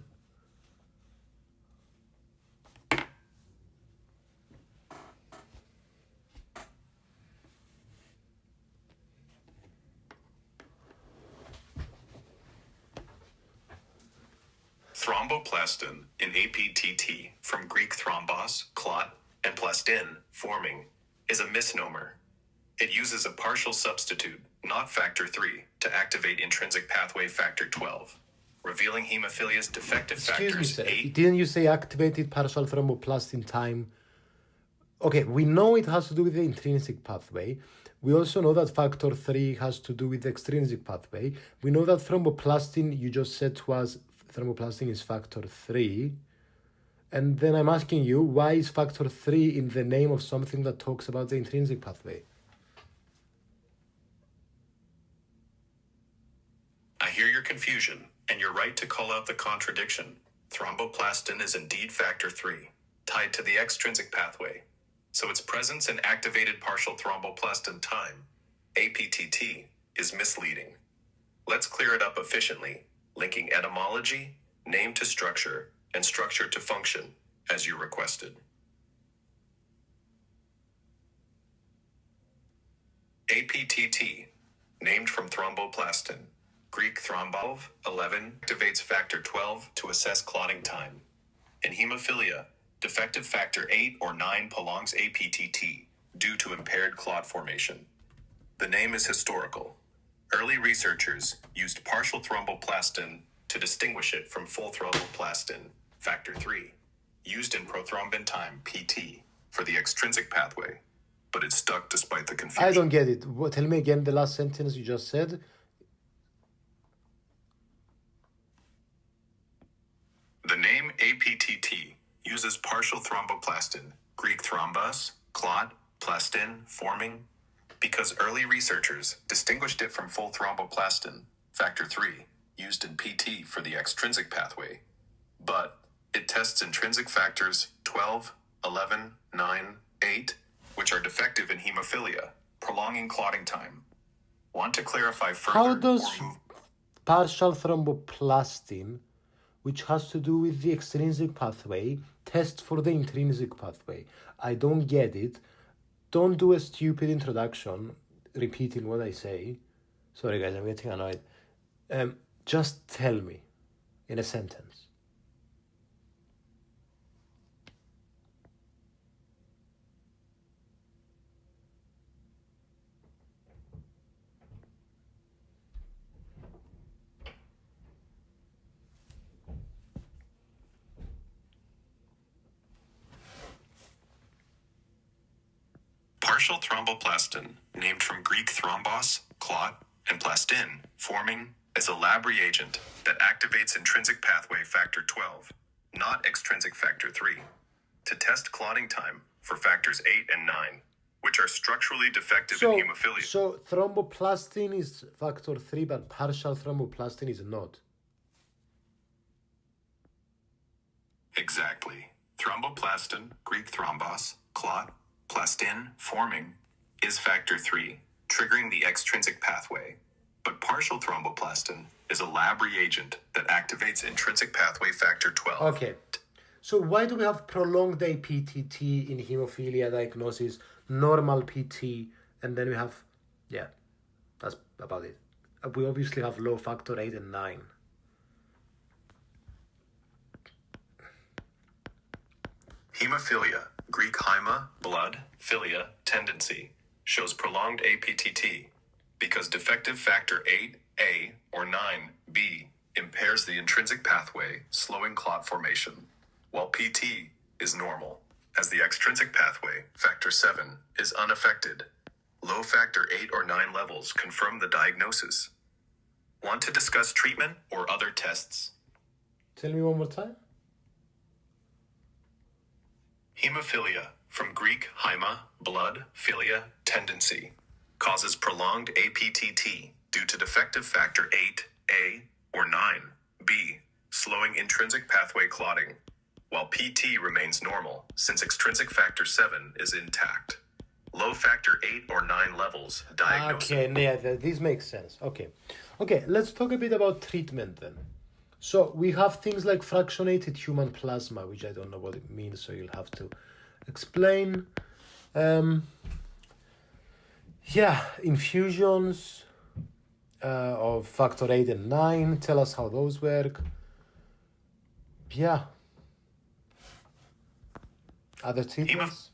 Thromboplastin in APTT, from Greek thrombos, clot, and plastin, forming, is a misnomer. It uses a partial substitute, not factor 3, to activate intrinsic pathway factor 12, revealing hemophilia's defective Excuse me, factors sir. 8. Didn't you say activated partial thromboplastin time? Okay, we know it has to do with the intrinsic pathway. We also know that factor 3 has to do with the extrinsic pathway. We know that thromboplastin, you just said to us, thromboplastin is factor 3. And then I'm asking you, why is factor 3 in the name of something that talks about the intrinsic pathway? I hear your confusion, and you're right to call out the contradiction. Thromboplastin is indeed factor 3, tied to the extrinsic pathway, so its presence in activated partial thromboplastin time, APTT, is misleading. Let's clear it up efficiently, linking etymology, name to structure, and structure to function, as you requested. APTT, named from thromboplastin, Greek thrombov, 11, activates factor 12 to assess clotting time. In hemophilia, defective factor 8 or 9 prolongs APTT due to impaired clot formation. The name is historical. Early researchers used partial thromboplastin to distinguish it from full thromboplastin, factor 3, used in prothrombin time, PT, for the extrinsic pathway, but it stuck despite the confusion. I don't get it. Tell me again the last sentence you just said. The name APTT uses partial thromboplastin, Greek thrombos, clot, plastin, forming, because early researchers distinguished it from full thromboplastin, factor 3, used in PT for the extrinsic pathway, but it tests intrinsic factors 12, 11, 9, 8, which are defective in hemophilia, prolonging clotting time. Want to clarify further? How does partial thromboplastin, which has to do with the extrinsic pathway, test for the intrinsic pathway? I don't get it. Don't do a stupid introduction repeating what I say. Sorry guys, I'm getting annoyed. Just tell me in a sentence. Partial thromboplastin, named from Greek thrombos, clot, and plastin, forming, is a lab reagent that activates intrinsic pathway factor 12, not extrinsic factor 3, to test clotting time for factors 8 and 9, which are structurally defective in hemophilia. So thromboplastin is factor 3, but partial thromboplastin is not. Exactly. Thromboplastin, Greek thrombos, clot, plastin, forming, is factor 3, triggering the extrinsic pathway. But partial thromboplastin is a lab reagent that activates intrinsic pathway factor 12. Okay. So why do we have prolonged APTT in hemophilia diagnosis, normal PT, and then we have, yeah, that's about it. We obviously have low factor 8 and 9. Hemophilia, Greek haima, blood, philia, tendency, shows prolonged APTT because defective factor 8A or 9B impairs the intrinsic pathway, slowing clot formation, while PT is normal, as the extrinsic pathway, factor 7, is unaffected. Low factor 8 or 9 levels confirm the diagnosis. Want to discuss treatment or other tests? Tell me one more time. Hemophilia, from Greek haima, blood, philia, tendency, causes prolonged APTT due to defective factor 8A or 9B, slowing intrinsic pathway clotting, while PT remains normal since extrinsic factor 7 is intact. Low factor 8 or 9 levels diagnosis. Okay, yeah, this makes sense. Okay, let's talk a bit about treatment then. So we have things like fractionated human plasma, which I don't know what it means, so you'll have to explain. Infusions of factor 8 and 9. Tell us how those work. Yeah. Other treatments?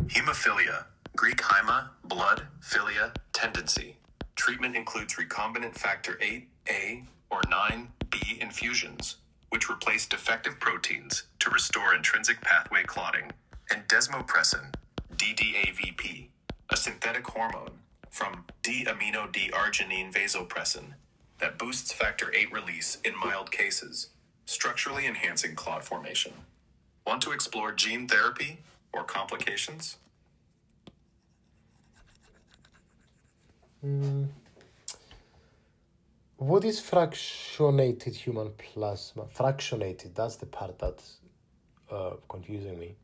Hemophilia, Greek haima, blood, philia, tendency. Treatment includes recombinant factor 8A or 9B infusions, which replace defective proteins to restore intrinsic pathway clotting, and desmopressin, DDAVP, a synthetic hormone from D-amino-D-arginine vasopressin that boosts factor 8 release in mild cases, structurally enhancing clot formation. Want to explore gene therapy or complications? What is fractionated human plasma? Fractionated, that's the part that's confusing me.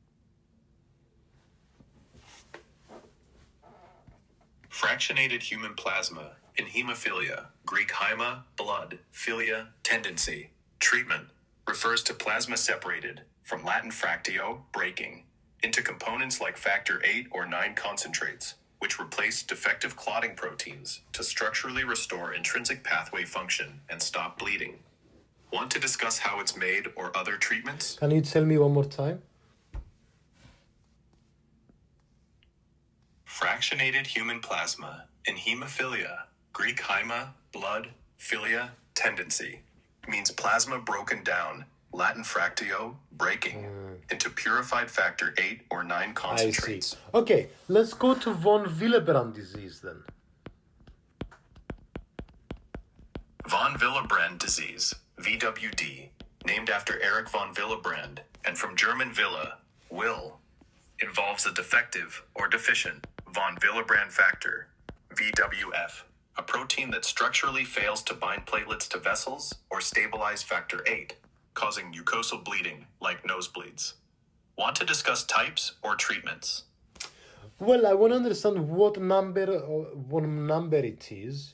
Fractionated human plasma in hemophilia, Greek haima, blood, philia, tendency. Treatment refers to plasma separated, from Latin fractio, breaking, into components like factor 8 or 9 concentrates, which replace defective clotting proteins to structurally restore intrinsic pathway function and stop bleeding. Want to discuss how it's made or other treatments? Can you tell me one more time? Fractionated human plasma in hemophilia, Greek haima, blood, philia, tendency, means plasma broken down, Latin fractio, breaking, into purified factor 8 or 9 concentrates. I see. Okay, let's go to von Willebrand disease then. Von Willebrand disease, VWD, named after Erich von Willebrand, and from German Wille, will, involves a defective or deficient von Willebrand factor, VWF, a protein that structurally fails to bind platelets to vessels or stabilize factor 8, causing mucosal bleeding like nosebleeds. Want to discuss types or treatments? Well, I want to understand what number it is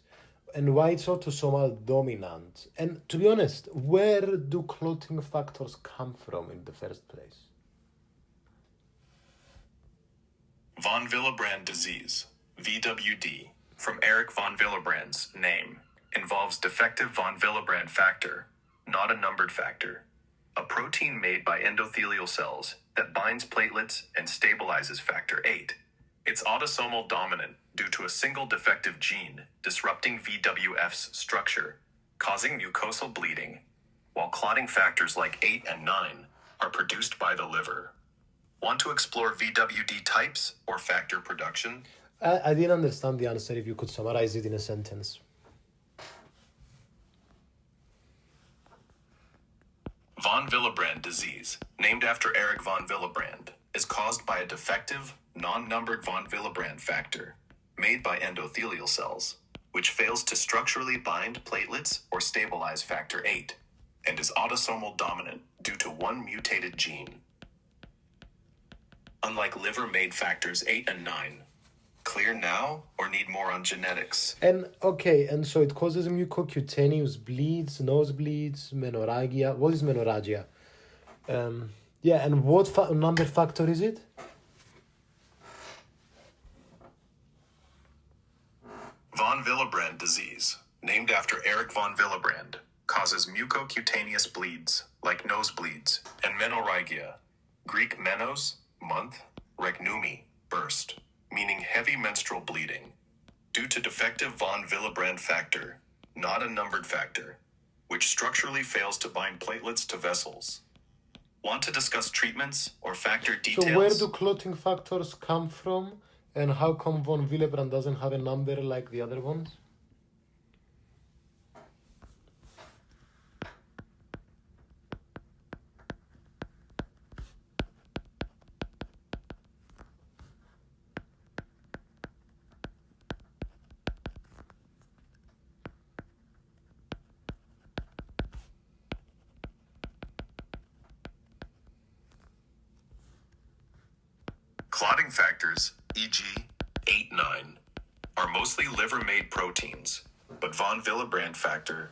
and why it's autosomal dominant. And to be honest, where do clotting factors come from in the first place? Von Willebrand disease, VWD, from Erich von Willebrand's name, involves defective von Willebrand factor, not a numbered factor, a protein made by endothelial cells that binds platelets and stabilizes factor 8. It's autosomal dominant due to a single defective gene disrupting VWF's structure, causing mucosal bleeding, while clotting factors like 8 and 9 are produced by the liver. Want to explore VWD types or factor production? I didn't understand the answer. If you could summarize it in a sentence. Von Willebrand disease, named after Erich von Willebrand, is caused by a defective, non-numbered von Willebrand factor made by endothelial cells, which fails to structurally bind platelets or stabilize factor 8, and is autosomal dominant due to one mutated gene. Unlike liver-made factors 8 and 9. Clear now or need more on genetics? And so it causes mucocutaneous bleeds, nosebleeds, menorrhagia. What is menorrhagia? And what number factor is it? Von Willebrand disease, named after Erich von Willebrand, causes mucocutaneous bleeds, like nosebleeds, and menorrhagia, Greek menos, month, regnumi, burst, meaning heavy menstrual bleeding. due to defective von Willebrand factor, not a numbered factor, which structurally fails to bind platelets to vessels. Want to discuss treatments or factor details? So where do clotting factors come from, and how come von Willebrand doesn't have a number like the other ones? Clotting factors, e.g., 8, 9, are mostly liver-made proteins, but von Willebrand factor,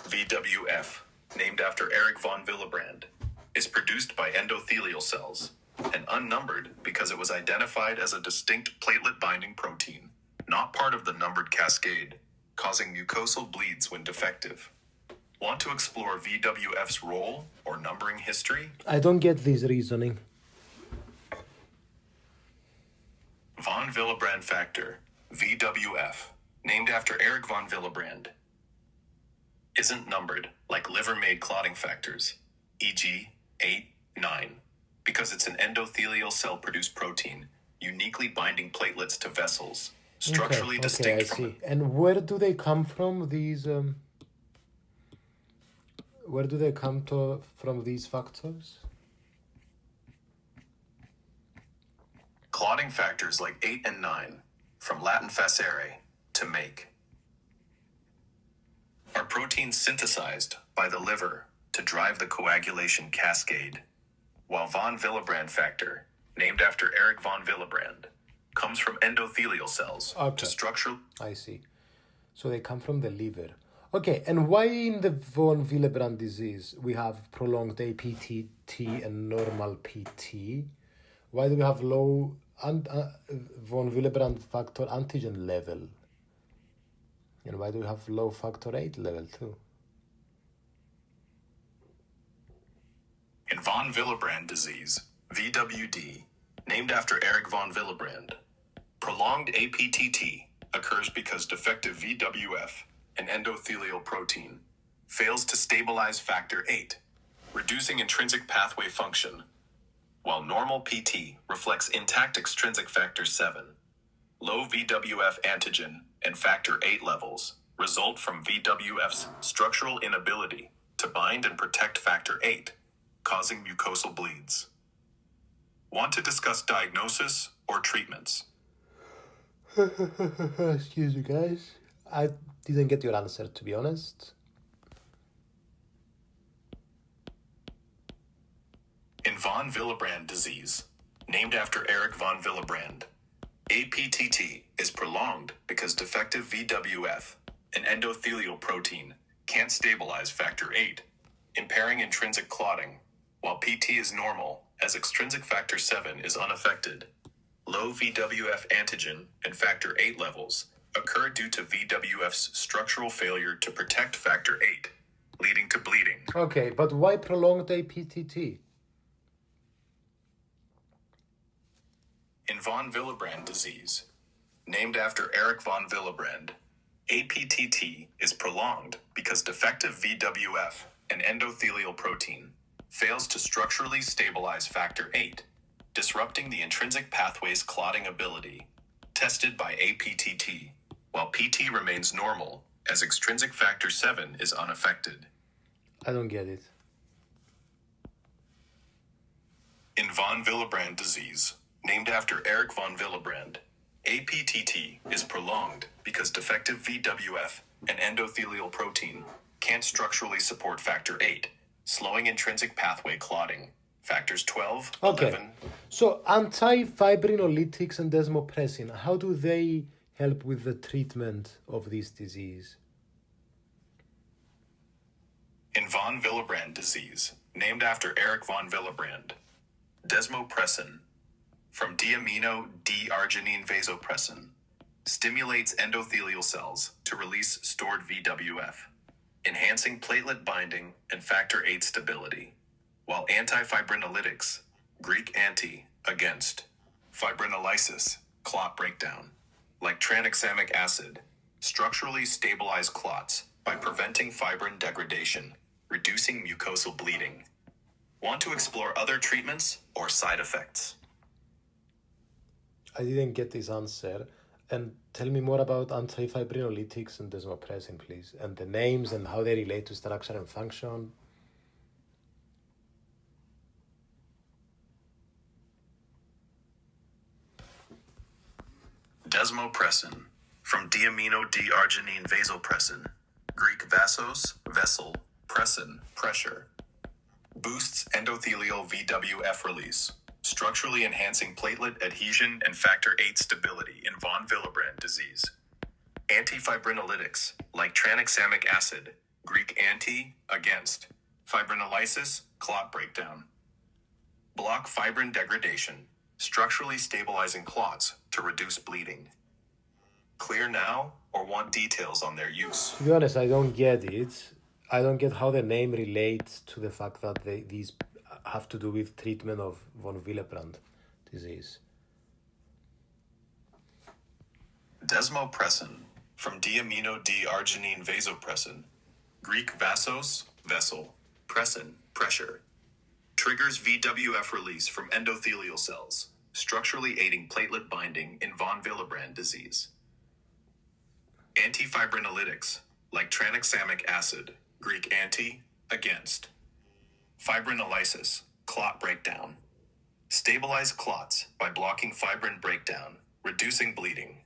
VWF, named after Erich von Willebrand, is produced by endothelial cells and unnumbered because it was identified as a distinct platelet-binding protein, not part of the numbered cascade, causing mucosal bleeds when defective. Want to explore VWF's role or numbering history? I don't get this reasoning. Von Willebrand factor, VWF, named after Erich von Willebrand, isn't numbered like liver-made clotting factors, e.g., 8, 9, because it's an endothelial cell-produced protein, uniquely binding platelets to vessels, structurally distinct I from... see. And where do they come from, these... Where do they come from, these factors? Clotting factors like 8 and 9, from Latin facere, to make, are proteins synthesized by the liver to drive the coagulation cascade, while von Willebrand factor, named after Erich von Willebrand, comes from endothelial cells to structure... I see. So they come from the liver. Okay, and why in the von Willebrand disease we have prolonged APTT and normal PT? Why do we have low von Willebrand factor antigen level? And why do we have low factor 8 level too? In von Willebrand disease, VWD, named after Erich von Willebrand, prolonged APTT occurs because defective VWF, an endothelial protein, fails to stabilize factor 8, reducing intrinsic pathway function, while normal PT reflects intact extrinsic factor 7. Low VWF antigen and factor 8 levels result from VWF's structural inability to bind and protect factor 8, causing mucosal bleeds. Want to discuss diagnosis or treatments? Excuse me, guys. I didn't get your answer, to be honest. In von Willebrand disease, named after Erich von Willebrand, APTT is prolonged because defective VWF, an endothelial protein, can't stabilize factor 8, impairing intrinsic clotting, while PT is normal as extrinsic factor 7 is unaffected. Low VWF antigen and factor 8 levels occur due to VWF's structural failure to protect factor 8, leading to bleeding. Okay, but why prolonged APTT? In von Willebrand disease, named after Erich von Willebrand, APTT is prolonged because defective VWF, an endothelial protein, fails to structurally stabilize factor 8, disrupting the intrinsic pathway's clotting ability, tested by APTT, while PT remains normal as extrinsic factor 7 is unaffected. I don't get it. In von Willebrand disease, named after Erich von Willebrand, APTT is prolonged because defective VWF, an endothelial protein, can't structurally support factor 8, slowing intrinsic pathway clotting. Factors 12, Okay. 11... So antifibrinolytics and desmopressin, how do they help with the treatment of this disease? In von Willebrand disease, named after Erich von Willebrand, desmopressin, from diamino D-arginine vasopressin, stimulates endothelial cells to release stored VWF, enhancing platelet binding and factor 8 stability, while antifibrinolytics, Greek anti, against, fibrinolysis, clot breakdown, like tranexamic acid, structurally stabilize clots by preventing fibrin degradation, reducing mucosal bleeding. Want to explore other treatments or side effects? I didn't get this answer. And tell me more about antifibrinolytics and desmopressin, please, and the names and how they relate to structure and function. Desmopressin, from diamino D-arginine vasopressin, Greek vasos, vessel, pressin, pressure, boosts endothelial VWF release, structurally enhancing platelet adhesion and factor VIII stability in von Willebrand disease. Antifibrinolytics, like tranexamic acid, Greek anti, against, fibrinolysis, clot breakdown. Block fibrin degradation, structurally stabilizing clots to reduce bleeding. Clear now, or want details on their use? To be honest, I don't get it. I don't get how the name relates to the fact that these have to do with treatment of von Willebrand disease. Desmopressin, from diamino D-arginine vasopressin, Greek vasos, vessel, pressin, pressure, triggers VWF release from endothelial cells, structurally aiding platelet binding in von Willebrand disease. Antifibrinolytics, like tranexamic acid, Greek anti, against. Fibrinolysis, clot breakdown. Stabilize clots by blocking fibrin breakdown, reducing bleeding.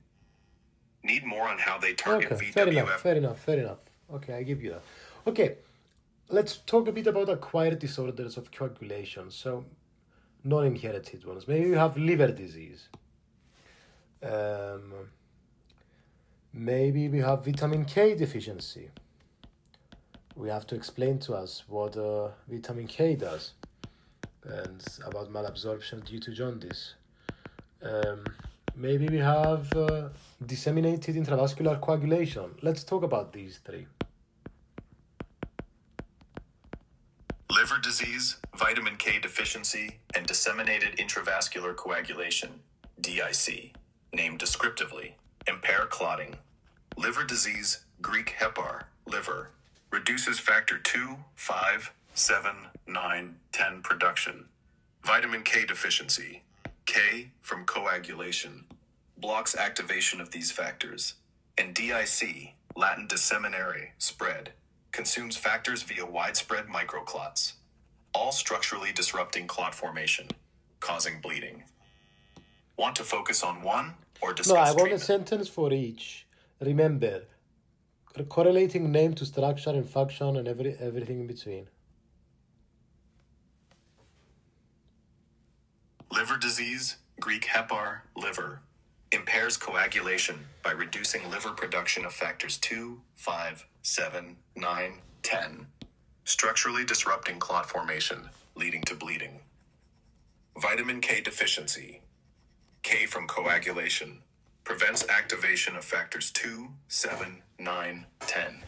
Need more on how they target Okay, VWF? fair enough. Okay, I give you that. Okay, let's talk a bit about acquired disorders of coagulation. So, non-inherited ones. Maybe you have liver disease. Maybe we have vitamin K deficiency. We have to explain to us what vitamin K does and about malabsorption due to jaundice. Maybe we have disseminated intravascular coagulation. Let's talk about these three. Liver disease, vitamin K deficiency, and disseminated intravascular coagulation, DIC, named descriptively, impair clotting. Liver disease, Greek hepar, liver, reduces factor 2, 5, 7, 9, 10 production. Vitamin K deficiency, K from coagulation, blocks activation of these factors. And DIC, Latin disseminare, spread, consumes factors via widespread microclots, all structurally disrupting clot formation, causing bleeding. Want to focus on one or discuss No, I want treatment? a sentence for each. Remember, correlating name to structure and function and everything in between. Liver disease, Greek hepar, liver, impairs coagulation by reducing liver production of factors 2, 5, 7, 9, 10, structurally disrupting clot formation, leading to bleeding. Vitamin K deficiency, K from coagulation, prevents activation of factors 2, 7, 9, 10,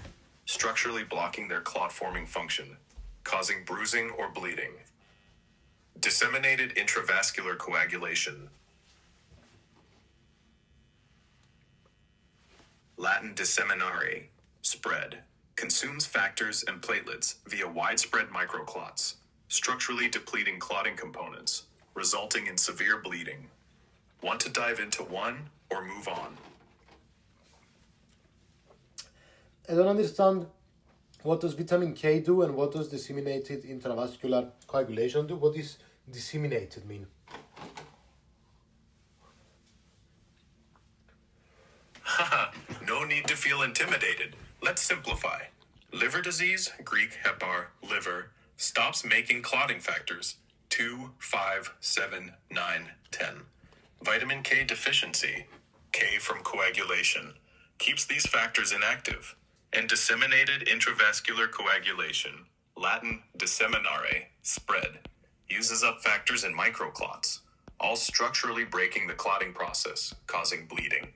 structurally blocking their clot-forming function, causing bruising or bleeding. Disseminated intravascular coagulation, Latin disseminare, spread, consumes factors and platelets via widespread microclots, structurally depleting clotting components, resulting in severe bleeding. Want to dive into one or move on? I don't understand what does vitamin K do and what does disseminated intravascular coagulation do? What does disseminated mean? No need to feel intimidated. Let's simplify. Liver disease, Greek hepar, liver, stops making clotting factors 2, 5, 7, 9, 10. Vitamin K deficiency, K from coagulation, keeps these factors inactive. And disseminated intravascular coagulation, Latin disseminare, spread, uses up factors in microclots, all structurally breaking the clotting process, causing bleeding.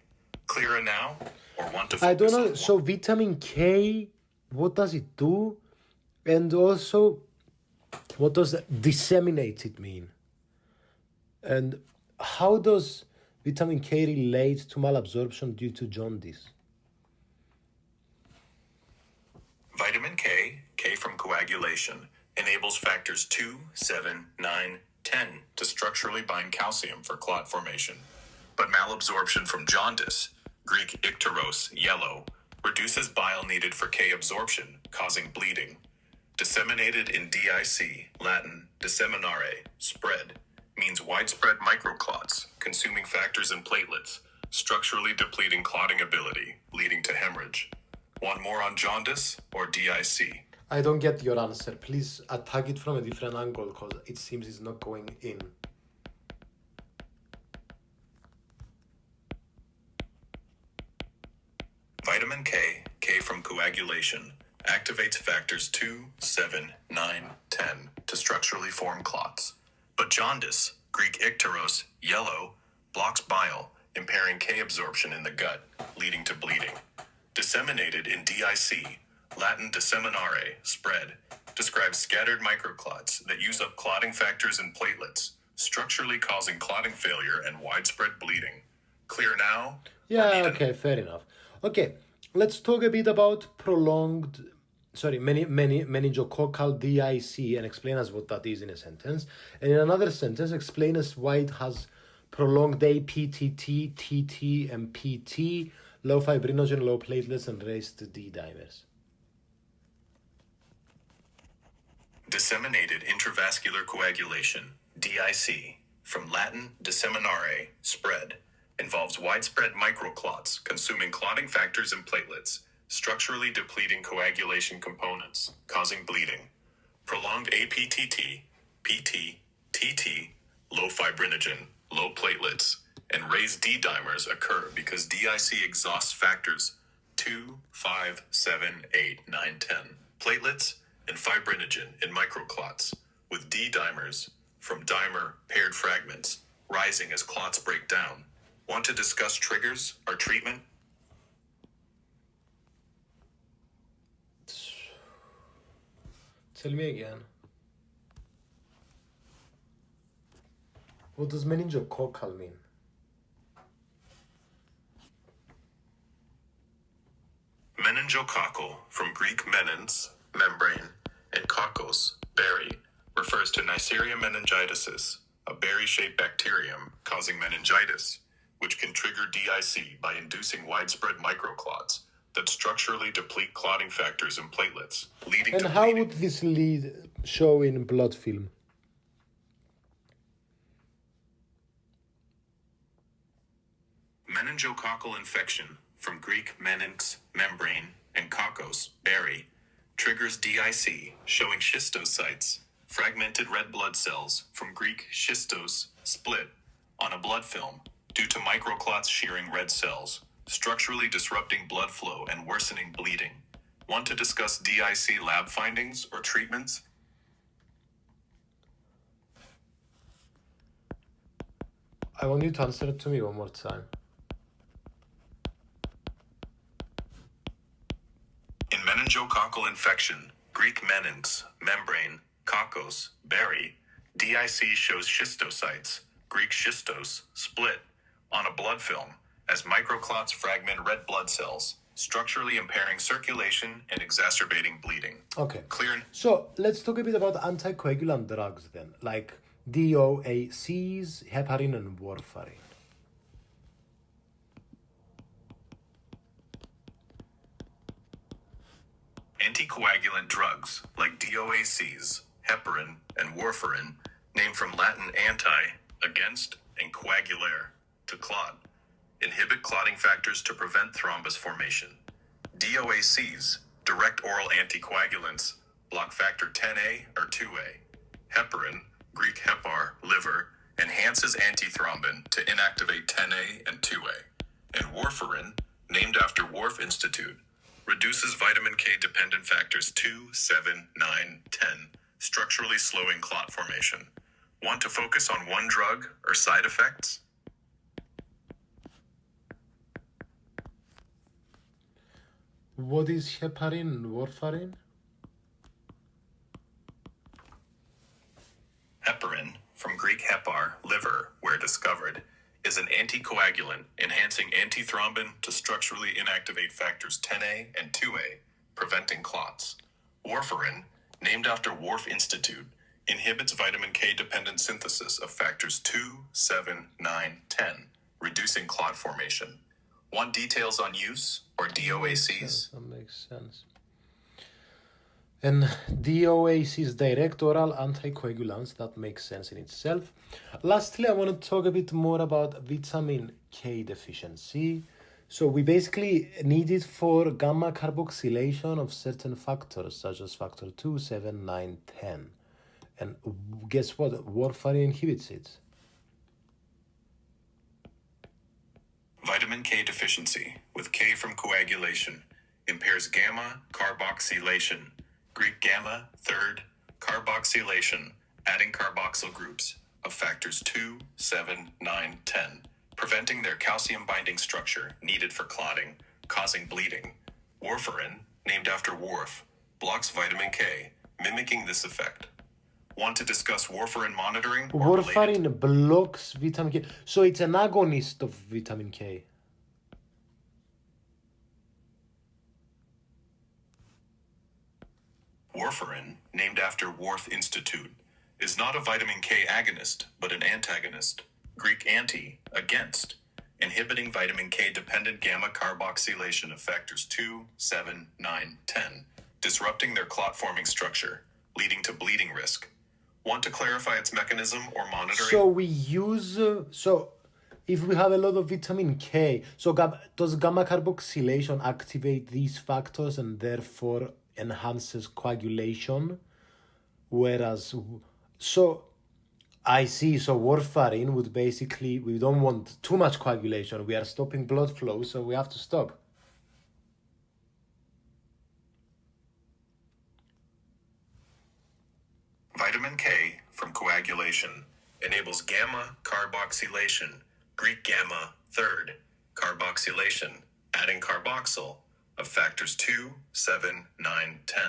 Clearer now, or want to focus I don't know. on So vitamin K, what does it do? And also, what does disseminated mean? And how does, vitamin K relates to malabsorption due to jaundice? Vitamin K, K from coagulation, enables factors 2, 7, 9, 10 to structurally bind calcium for clot formation. But malabsorption from jaundice, Greek ikteros, yellow, reduces bile needed for K absorption, causing bleeding. Disseminated in DIC, Latin disseminare, spread, means widespread microclots, consuming factors and platelets, structurally depleting clotting ability, leading to hemorrhage. Want more on jaundice or DIC? I don't get your answer. Please attack it from a different angle because it seems it's not going in. Vitamin K, K from coagulation, activates factors 2, 7, 9, 10 to structurally form clots. But jaundice, Greek ikteros, yellow, blocks bile, impairing K absorption in the gut, leading to bleeding. Disseminated in DIC, Latin disseminare, spread, describes scattered microclots that use up clotting factors and platelets, structurally causing clotting failure and widespread bleeding. Clear now? Yeah, okay, fair enough. Okay, let's talk a bit about meningococcal DIC and explain us what that is in a sentence. And in another sentence, explain us why it has prolonged APTT, TT, and PT, low fibrinogen, low platelets, and raised D dimers. Disseminated intravascular coagulation, DIC, from Latin disseminare, spread, involves widespread microclots consuming clotting factors and platelets, structurally depleting coagulation components, causing bleeding. Prolonged APTT, PT, TT, low fibrinogen, low platelets, and raised D dimers occur because DIC exhausts factors 2, 5, 7, 8, 9, 10, platelets, and fibrinogen in microclots, with D dimers from dimer paired fragments rising as clots break down. Want to discuss triggers or treatment? Tell me again. What does meningococcal mean? Meningococcal, from Greek menins, membrane, and kokos, berry, refers to Neisseria meningitisis, a berry-shaped bacterium causing meningitis, which can trigger DIC by inducing widespread microclots that structurally deplete clotting factors and platelets, leading And to how bleeding. would this lead show in blood film? Meningococcal infection, from Greek meninx, membrane, and kokos, berry, triggers DIC, showing schistocytes, fragmented red blood cells, from Greek schistos, split, on a blood film, due to microclots shearing red cells, structurally disrupting blood flow and worsening bleeding. Want to discuss DIC lab findings or treatments? I want you to answer it to me one more time. In meningococcal infection, Greek meninx, membrane, kokos, berry, DIC shows schistocytes, Greek schistos, split, on a blood film, as microclots fragment red blood cells, structurally impairing circulation and exacerbating bleeding. Okay. Clear. So let's talk a bit about anticoagulant drugs then, like DOACs, heparin, and warfarin. Anticoagulant drugs like DOACs, heparin, and warfarin, named from Latin anti, against, and coagulare, to clot, inhibit clotting factors to prevent thrombus formation. DOACs, direct oral anticoagulants, block factor 10A or 2A. Heparin, Greek hepar, liver, enhances antithrombin to inactivate 10A and 2A. And warfarin, named after Wharf Institute, reduces vitamin K-dependent factors 2, 7, 9, 10, structurally slowing clot formation. Want to focus on one drug or side effects? What is heparin and warfarin? Heparin, from Greek hepar, liver, where discovered, is an anticoagulant enhancing antithrombin to structurally inactivate factors 10A and 2A, preventing clots. Warfarin, named after Whorf Institute, inhibits vitamin K-dependent synthesis of factors 2, 7, 9, 10, reducing clot formation. Want details on use or DOACs? That makes sense. And DOACs, direct oral anticoagulants, that makes sense in itself. Lastly, I want to talk a bit more about vitamin K deficiency. So we basically need it for gamma carboxylation of certain factors, such as factor 2, 7, 9, 10. And guess what? Warfarin inhibits it. Vitamin K deficiency, with K from coagulation, impairs gamma carboxylation, Greek gamma, third, carboxylation, adding carboxyl groups of factors 2, 7, 9, 10, preventing their calcium binding structure needed for clotting, causing bleeding. Warfarin, named after Whorf, blocks vitamin K, mimicking this effect. Want to discuss warfarin monitoring or related? Warfarin blocks vitamin K. So it's an agonist of vitamin K. Warfarin, named after Whorf Institute, is not a vitamin K agonist, but an antagonist. Greek anti, against, inhibiting vitamin K-dependent gamma carboxylation of factors 2, 7, 9, 10, disrupting their clot-forming structure, leading to bleeding risk. Want to clarify its mechanism or monitoring? So we use, if we have a lot of vitamin K, so does gamma carboxylation activate these factors and therefore enhances coagulation? Whereas, so I see, so warfarin would basically, we don't want too much coagulation. We are stopping blood flow, so we have to stop. Vitamin K from coagulation enables gamma carboxylation, Greek gamma, third, carboxylation, adding carboxyl of factors 2, 7, 9, 10,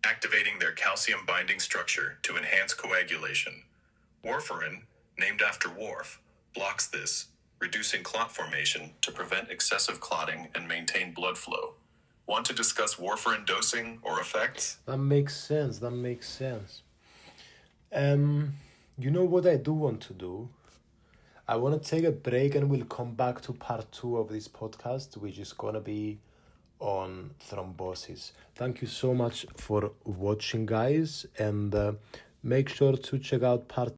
activating their calcium binding structure to enhance coagulation. Warfarin, named after Whorf, blocks this, reducing clot formation to prevent excessive clotting and maintain blood flow. Want to discuss warfarin dosing or effects? That makes sense. You know what I do want to do? I want to take a break and we'll come back to part 2 of this podcast, which is going to be on thrombosis. Thank you so much for watching, guys, and make sure to check out part